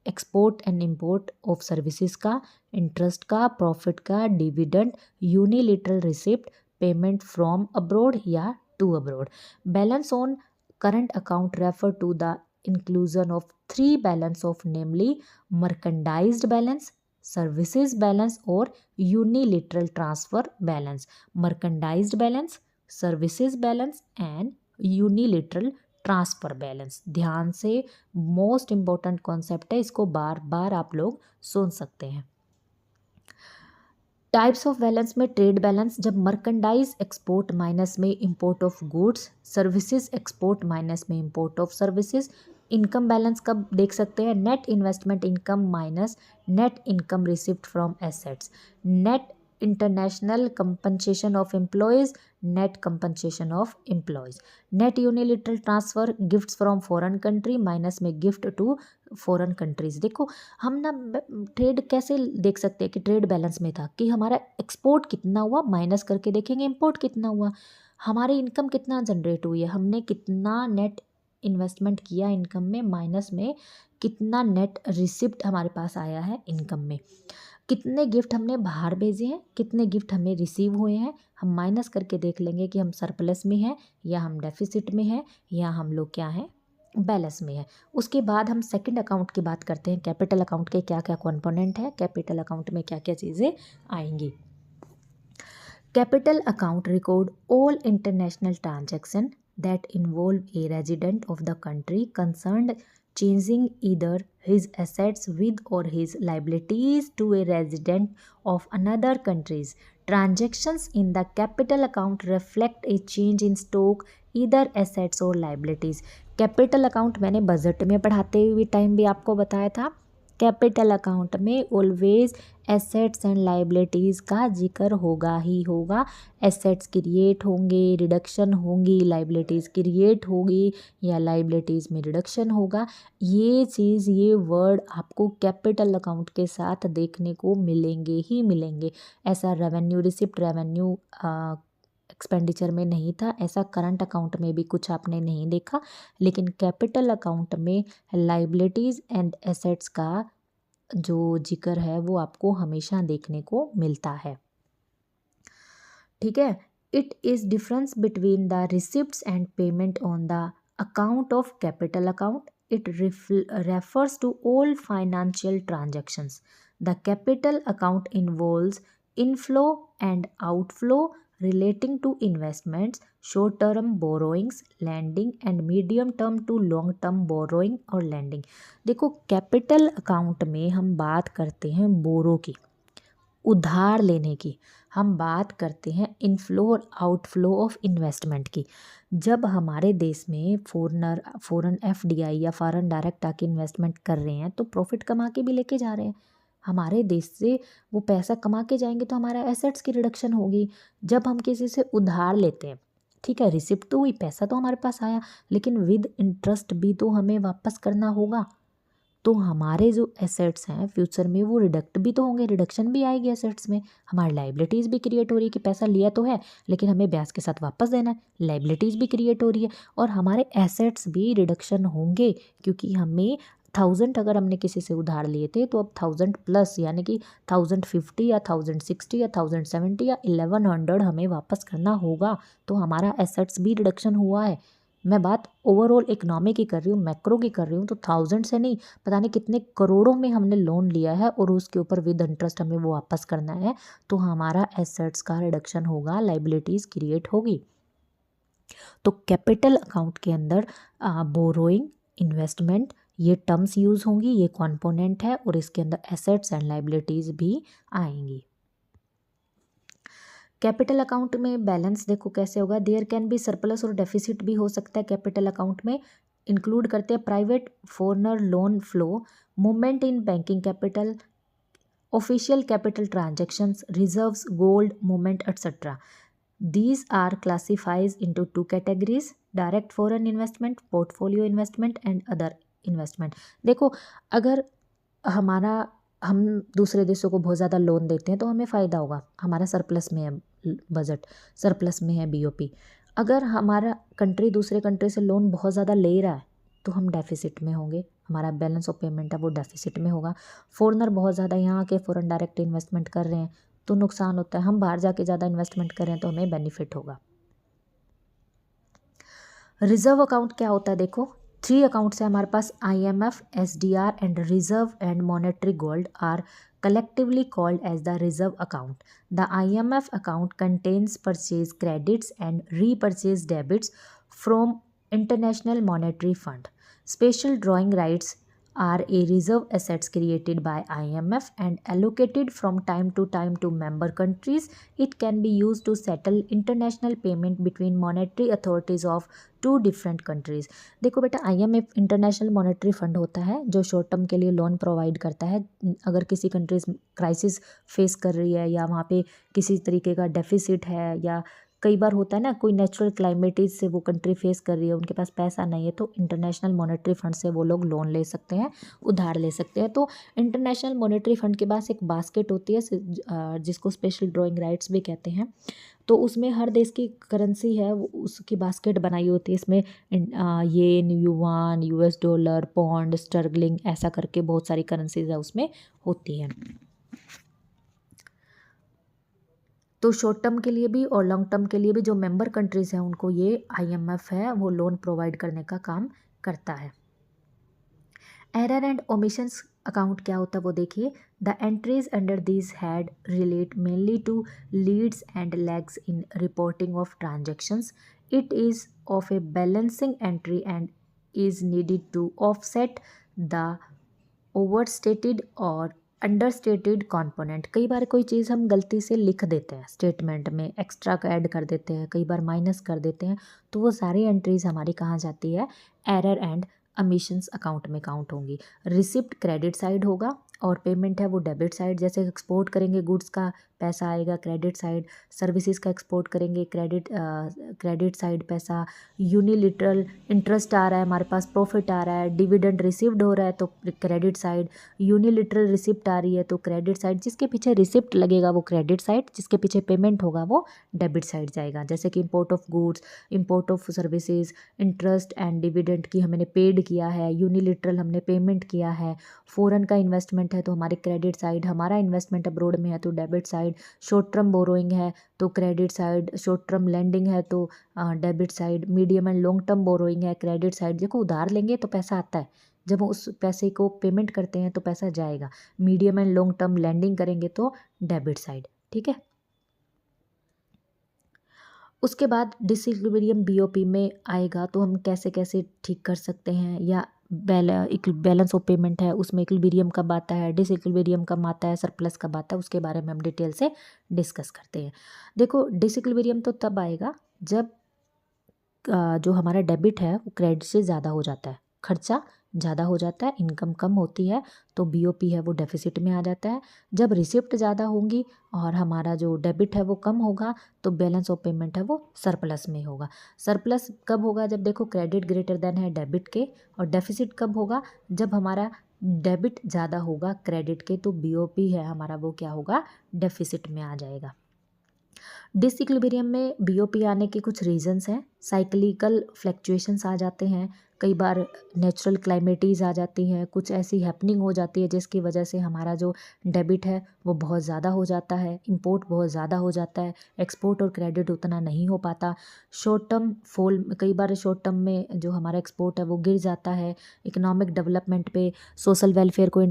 export and import of services का, इंटरेस्ट का, प्रॉफिट का, dividend, unilateral receipt, payment from abroad या to abroad. Balance on current account refer to the inclusion of three balance of namely merchandised balance, services balance और unilateral transfer balance. Merchandised balance, services balance and unilateral transfer balance. ध्यान से, most important concept है, इसको बार बार आप लोग सुन सकते हैं। टाइप्स ऑफ बैलेंस में ट्रेड बैलेंस, जब मर्केंडाइज एक्सपोर्ट माइनस में import of goods, services export minus में import of services. Income balance कब देख सकते हैं, net investment income minus net income received from assets, net international compensation of employees, net compensation of employees. Net unilateral transfer gifts from foreign country minus में gift to foreign countries. देखो हम ना trade कैसे देख सकते हैं कि trade balance में था कि हमारा एक्सपोर्ट कितना हुआ माइनस करके देखेंगे इम्पोर्ट कितना हुआ, हमारी इनकम कितना जनरेट हुई है, हमने कितना नेट इन्वेस्टमेंट किया इनकम में, माइनस में कितना नेट रिसिप्ट हमारे पास आया है इनकम में, कितने गिफ्ट हमने बाहर भेजे हैं, कितने गिफ्ट हमें रिसीव हुए हैं, हम माइनस करके देख लेंगे कि हम सरप्लस में हैं या हम डेफिसिट में हैं या हम लोग क्या हैं, बैलेंस में है। उसके बाद हम सेकंड अकाउंट की बात करते हैं, कैपिटल अकाउंट के क्या क्या कॉम्पोनेंट है, कैपिटल अकाउंट में क्या क्या चीज़ें आएंगी। Capital account record all international transaction that involve a resident of the country concerned changing either his assets with or his liabilities to a resident of another countries. Transactions in the capital account reflect a change in stock, either assets or liabilities. Capital account मैंने budget में पढ़ाते हुए time भी आपको बताया था capital account में always assets and liabilities का जिक्र होगा ही होगा। एसेट्स क्रिएट होंगे, रिडक्शन होंगी, लाइबिलिटीज़ क्रिएट होगी या लाइबिलिटीज़ में रिडक्शन होगा। ये चीज़, ये वर्ड आपको कैपिटल अकाउंट के साथ देखने को मिलेंगे ही मिलेंगे। ऐसा रेवेन्यू रिसिप्ट, रेवेन्यू एक्सपेंडिचर में नहीं था, ऐसा करंट अकाउंट में भी कुछ आपने नहीं देखा, लेकिन कैपिटल अकाउंट में लाइबिलिटीज़ एंड एसेट्स का जो जिक्र है वो आपको हमेशा देखने को मिलता है। ठीक है। It is difference between the receipts and payment on the account of capital account. It refers to all financial transactions. The capital account involves inflow and outflow relating to investments, short-term borrowings, lending and medium-term to long-term borrowing और lending। देखो, capital account में हम बात करते हैं बोरो की, उधार लेने की, हम बात करते हैं इनफ्लो और आउटफ्लो ऑफ इन्वेस्टमेंट की। जब हमारे देश में फॉरेन एफडीआई या फॉरेन डायरेक्ट आके इन्वेस्टमेंट कर रहे हैं तो प्रॉफिट कमा के भी लेके जा रहे हैं। हमारे देश से वो पैसा कमा के जाएंगे तो हमारा एसेट्स की रिडक्शन होगी। जब हम किसी से उधार लेते हैं, ठीक है, रिसिप्ट तो हुई, पैसा तो हमारे पास आया, लेकिन विद इंटरेस्ट भी तो हमें वापस करना होगा। तो हमारे जो एसेट्स हैं फ्यूचर में वो रिडक्ट भी तो होंगे, रिडक्शन भी आएगी एसेट्स में। हमारी लाइबिलिटीज़ भी क्रिएट हो रही है कि पैसा लिया तो है लेकिन हमें ब्याज के साथ वापस देना है, लाइबिलिटीज़ भी क्रिएट हो रही है और हमारे एसेट्स भी रिडक्शन होंगे, क्योंकि हमें 1000 अगर हमने किसी से उधार लिए थे तो अब 1000 प्लस यानी कि 1050 या 1060 या 1070 या 1100 हमें वापस करना होगा। तो हमारा एसेट्स भी रिडक्शन हुआ है। मैं बात ओवरऑल इकोनॉमी की कर रही हूँ, मैक्रो की कर रही हूँ। तो 1000 से नहीं, पता नहीं कितने करोड़ों में हमने लोन लिया है और उसके ऊपर विद इंटरेस्ट हमें वो वापस करना है, तो हमारा एसेट्स का रिडक्शन होगा, लाइबिलिटीज़ क्रिएट होगी। तो कैपिटल अकाउंट के अंदर बोरोइंग, इन्वेस्टमेंट, ये टर्म्स यूज़ होंगी, ये कॉम्पोनेंट है और इसके अंदर एसेट्स एंड लाइबिलिटीज़ भी आएंगी। कैपिटल अकाउंट में बैलेंस देखो कैसे होगा। देयर कैन बी सरप्लस और डेफिसिट भी हो सकता है कैपिटल अकाउंट में। इंक्लूड करते हैं private foreigner loan flow, movement in banking capital, official capital transactions, reserves, gold movement etcetera. These are classified into two categories: direct foreign investment, portfolio investment and other investment। देखो, अगर हम दूसरे देशों को बहुत ज़्यादा लोन देते हैं तो हमें फ़ायदा होगा, हमारा सरप्लस में है बजट, सरप्लस में है बीओपी। अगर हमारा कंट्री दूसरे कंट्री से लोन बहुत ज़्यादा ले रहा है तो हम डेफिसिट में होंगे, हमारा बैलेंस ऑफ पेमेंट है वो डेफिसिट में होगा। फॉरेनर बहुत ज़्यादा यहाँ के फॉरेन डायरेक्ट इन्वेस्टमेंट कर रहे हैं तो नुकसान होता है, हम बाहर जाके ज़्यादा इन्वेस्टमेंट करें तो हमें बेनिफिट होगा। रिजर्व अकाउंट क्या होता है देखो, 3 अकाउंट्स है हमारे पास, IMF, SDR and reserve and monetary gold are collectively called as the reserve account. The IMF account contains purchase credits and repurchase debits from International Monetary Fund. Special drawing rights are a reserve assets created by IMF and allocated from time to time to member countries. It can be used to settle international payment between monetary authorities of 2 different countries. देखो बेटा, IMF international monetary fund होता है जो short term के लिए loan provide करता है। अगर किसी कंट्रीज क्राइसिस फेस कर रही है या वहाँ पे किसी तरीके का डेफिसिट है, या कई बार होता है ना कोई नेचुरल क्लाइमेटीज से वो कंट्री फेस कर रही है, उनके पास पैसा नहीं है, तो इंटरनेशनल मॉनेटरी फंड से वो लोग लोन ले सकते हैं, उधार ले सकते हैं। तो इंटरनेशनल मॉनेटरी फंड के पास एक बास्केट होती है जिसको स्पेशल ड्राइंग राइट्स भी कहते हैं। तो उसमें हर देश की करेंसी है उसकी बास्केट बनाई होती है। इसमें yen, yuan, US dollar, pound, sterling, ऐसा करके बहुत सारी करेंसीज है उसमें होती हैं। तो शॉर्ट टर्म के लिए भी और लॉन्ग टर्म के लिए भी जो मेंबर कंट्रीज़ हैं उनको ये IMF है वो लोन प्रोवाइड करने का काम करता है। एरर एंड ओमिशंस अकाउंट क्या होता है वो देखिए। The entries under this head relate mainly to leads and lags in reporting of transactions. It is of a balancing entry and is needed to offset the overstated और understated component. कई बार कोई चीज़ हम गलती से लिख देते हैं स्टेटमेंट में, एक्स्ट्रा का ऐड कर देते हैं, कई बार माइनस कर देते हैं, तो वो सारी एंट्रीज हमारी कहाँ जाती है, एरर एंड अमिशंस अकाउंट में काउंट होंगी। रिसिप्ट क्रेडिट साइड होगा और पेमेंट है वो डेबिट साइड। जैसे एक्सपोर्ट करेंगे गुड्स का पैसा आएगा क्रेडिट साइड, सर्विसेज का एक्सपोर्ट करेंगे क्रेडिट साइड पैसा, यूनिलिटरल इंटरेस्ट आ रहा है हमारे पास, प्रॉफिट आ रहा है, डिविडेंड रिसीव्ड हो रहा है तो क्रेडिट साइड, यूनिलिटरल रिसिप्ट आ रही है तो क्रेडिट साइड। जिसके पीछे रिसिप्ट लगेगा वो क्रेडिट साइड, जिसके पीछे पेमेंट होगा वो डेबिट साइड जाएगा। जैसे कि import of goods, import of services, interest and dividend की हमने पेड किया है, यूनिलिटरल हमने पेमेंट किया है, फॉरेन का इन्वेस्टमेंट है तो हमारे क्रेडिट साइड, हमारा इन्वेस्टमेंट अब्रोड में है तो debit side, short term borrowing है तो credit side, short term lending है तो debit side, medium and long term borrowing है क्रेडिट साइड। देखो उधार लेंगे तो पैसा आता है, जब हम उस पैसे को पेमेंट करते हैं तो पैसा जाएगा। Medium and long term lending करेंगे तो डेबिट साइड। ठीक है, उसके बाद डिसइक्विलिब्रियम बीओपी में आएगा तो हम कैसे कैसे ठीक कर सकते हैं, या बैलेंस ऑफ पेमेंट है उसमें इक्विलिब्रियम कब आता है, डिसइक्विलिब्रियम कब आता है, सरप्लस कब आता है, उसके बारे में हम डिटेल से डिस्कस करते हैं। देखो डिसइक्विलिब्रियम तो तब आएगा जब जो हमारा डेबिट है वो क्रेडिट से ज़्यादा हो जाता है, खर्चा ज़्यादा हो जाता है, इनकम कम होती है तो बीओपी है वो डेफिसिट में आ जाता है। जब रिसिप्ट ज़्यादा होंगी और हमारा जो डेबिट है वो कम होगा तो बैलेंस ऑफ पेमेंट है वो सरप्लस में होगा। सरप्लस कब होगा, जब देखो क्रेडिट ग्रेटर देन है डेबिट के, और डेफिसिट कब होगा, जब हमारा डेबिट ज़्यादा होगा क्रेडिट के तो बीओपी है हमारा वो क्या होगा, डेफिसिट में आ जाएगा। डिसइक्विलिब्रियम में बीओपी आने के कुछ रीजंस हैं। साइक्लिकल फ्लक्चुएशंस आ जाते हैं, कई बार नेचुरल क्लाइमेटीज़ आ जाती हैं, कुछ ऐसी हैपनिंग हो जाती है जिसकी वजह से हमारा जो डेबिट है वो बहुत ज़्यादा हो जाता है, इंपोर्ट बहुत ज़्यादा हो जाता है, एक्सपोर्ट और क्रेडिट उतना नहीं हो पाता। शॉर्ट टर्म फॉल, कई बार शॉर्ट टर्म में जो हमारा एक्सपोर्ट है वो गिर जाता है। इकोनॉमिक डेवलपमेंट पे, सोशल वेलफेयर को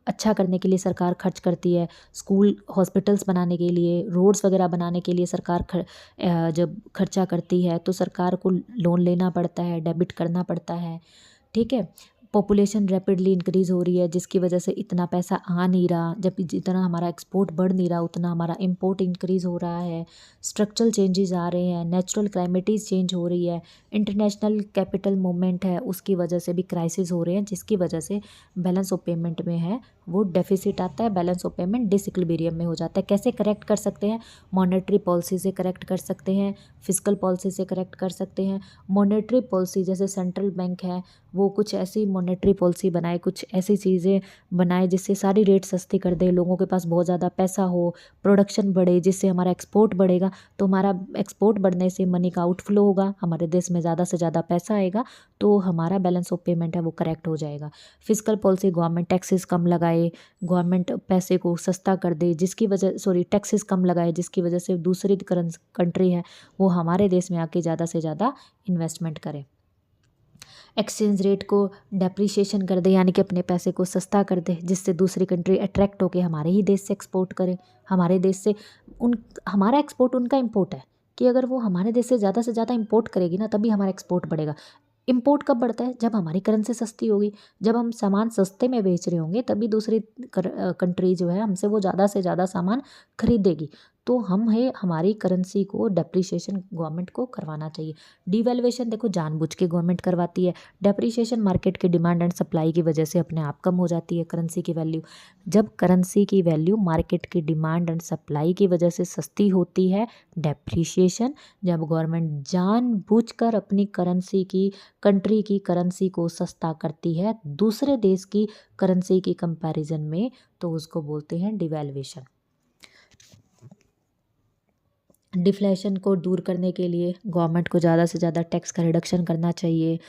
अच्छा करने के लिए सरकार खर्च करती है, स्कूल हॉस्पिटल्स बनाने के लिए, रोड्स वगैरह बनाने के लिए सरकार जब खर्चा करती है तो सरकार को लोन लेना पड़ता है, डेबिट करना पड़ता है। ठीक है, पॉपुलेशन रैपिडली इंक्रीज़ हो रही है जिसकी वजह से इतना पैसा आ नहीं रहा, जब जितना हमारा एक्सपोर्ट बढ़ नहीं रहा उतना हमारा इंपोर्ट इंक्रीज़ हो रहा है। स्ट्रक्चरल चेंजेस आ रहे हैं, नेचुरल क्लाइमेटीज़ चेंज हो रही है, इंटरनेशनल कैपिटल मूवमेंट है उसकी वजह से भी क्राइसिस हो रहे हैं जिसकी वजह से बैलेंस ऑफ पेमेंट में है वो डेफिसिट आता है, बैलेंस ऑफ पेमेंट डिसइक्विलिब्रियम में हो जाता है। कैसे करेक्ट कर सकते हैं, मॉनेटरी पॉलिसी से करेक्ट कर सकते हैं, फिस्कल पॉलिसी से करेक्ट कर सकते हैं। मॉनेटरी पॉलिसी जैसे सेंट्रल बैंक है वो कुछ ऐसी मॉनेटरी पॉलिसी बनाए, कुछ ऐसी चीज़ें बनाए जिससे सारी रेट सस्ती कर दे, लोगों के पास बहुत ज़्यादा पैसा हो, प्रोडक्शन बढ़े, जिससे हमारा एक्सपोर्ट बढ़ेगा तो हमारा एक्सपोर्ट बढ़ने से मनी का आउटफ्लो होगा, हमारे देश में ज़्यादा से ज़्यादा पैसा आएगा तो हमारा बैलेंस ऑफ पेमेंट है वो करेक्ट हो जाएगा। फिस्कल पॉलिसी, गवर्नमेंट टैक्सेस कम लगाए, गवर्नमेंट पैसे को सस्ता कर दे जिसकी वजह टैक्सेस कम लगाए जिसकी वजह से दूसरी कंट्री है वो हमारे देश में आके ज़्यादा से ज़्यादा इन्वेस्टमेंट करे। एक्सचेंज रेट को डेप्रिशिएशन कर दे यानी कि अपने पैसे को सस्ता कर दे जिससे दूसरी कंट्री अट्रैक्ट होकर हमारे ही देश से एक्सपोर्ट करे, हमारे देश से हमारा एक्सपोर्ट उनका इंपोर्ट है कि अगर वो हमारे देश से ज़्यादा इंपोर्ट करेगी ना तभी हमारा एक्सपोर्ट बढ़ेगा। इंपोर्ट कब बढ़ता है, जब हमारी करेंसी सस्ती होगी, जब हम सामान सस्ते में बेच रहे होंगे तभी दूसरी कंट्री जो है हमसे वो ज़्यादा से ज़्यादा सामान खरीदेगी। तो हमारी करेंसी को डेप्रिशिएशन गवर्नमेंट को करवाना चाहिए। डिवैल्यूएशन देखो जानबूझ के गवर्नमेंट करवाती है, डेप्रिशिएशन मार्केट के डिमांड एंड सप्लाई की वजह से अपने आप कम हो जाती है करेंसी की वैल्यू। जब करेंसी की वैल्यू मार्केट की डिमांड एंड सप्लाई की वजह से सस्ती होती है डेप्रिशिएशन। जब गवर्नमेंट जानबूझकर अपनी कंट्री की करेंसी को सस्ता करती है दूसरे देश की करेंसी की कंपैरिजन में तो उसको बोलते हैं डिवैल्यूएशन। डिफ्लेशन को दूर करने के लिए गवर्नमेंट को ज़्यादा से ज़्यादा टैक्स का रिडक्शन करना चाहिए।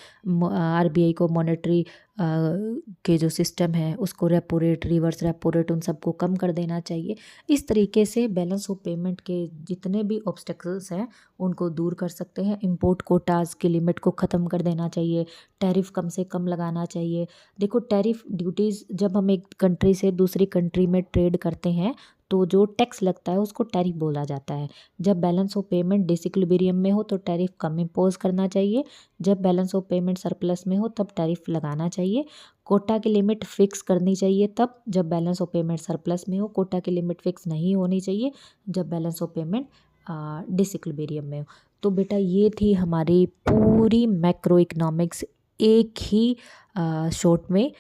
आरबीआई को मॉनेटरी के जो सिस्टम है उसको repo rate, reverse repo rate उन सबको कम कर देना चाहिए। इस तरीके से बैलेंस ऑफ पेमेंट के जितने भी ऑब्स्टेकल्स हैं उनको दूर कर सकते हैं। इंपोर्ट कोटाज की लिमिट को ख़त्म कर देना चाहिए, टैरिफ कम से कम लगाना चाहिए। देखो टैरिफ ड्यूटीज़, जब हम एक कंट्री से दूसरी कंट्री में ट्रेड करते हैं तो जो टैक्स लगता है उसको टैरिफ बोला जाता है। जब बैलेंस ऑफ पेमेंट डिसइक्विलिब्रियम में हो तो टैरिफ कम इम्पोज करना चाहिए, जब बैलेंस ऑफ पेमेंट सरप्लस में हो तब टैरिफ लगाना चाहिए। कोटा की लिमिट फिक्स करनी चाहिए तब जब बैलेंस ऑफ पेमेंट सरप्लस में हो, कोटा की लिमिट फिक्स नहीं होनी चाहिए जब बैलेंस ऑफ पेमेंट डिसइक्विलिब्रियम में हो। तो बेटा ये थी हमारी पूरी मैक्रो इकोनॉमिक्स एक ही शॉट में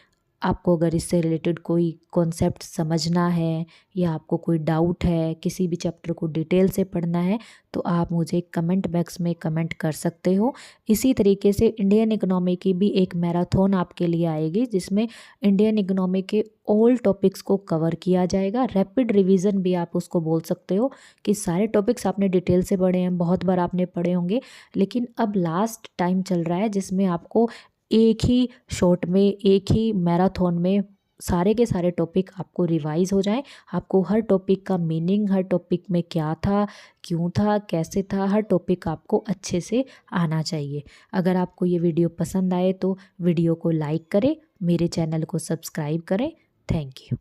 आपको अगर इससे रिलेटेड कोई कॉन्सेप्ट समझना है या आपको कोई डाउट है, किसी भी चैप्टर को डिटेल से पढ़ना है, तो आप मुझे कमेंट बॉक्स में कमेंट कर सकते हो। इसी तरीके से इंडियन इकोनॉमी की भी एक मैराथन आपके लिए आएगी, जिसमें इंडियन इकोनॉमी के ऑल टॉपिक्स को कवर किया जाएगा। रैपिड रिवीजन भी आप उसको बोल सकते हो कि सारे टॉपिक्स आपने डिटेल से पढ़े हैं, बहुत बार आपने पढ़े होंगे, लेकिन अब लास्ट टाइम चल रहा है जिसमें आपको एक ही शॉट में, एक ही मैराथन में सारे के सारे टॉपिक आपको रिवाइज हो जाएं। आपको हर टॉपिक का मीनिंग, हर टॉपिक में क्या था, क्यों था, कैसे था, हर टॉपिक आपको अच्छे से आना चाहिए। अगर आपको ये वीडियो पसंद आए तो वीडियो को लाइक करें, मेरे चैनल को सब्सक्राइब करें। Thank you.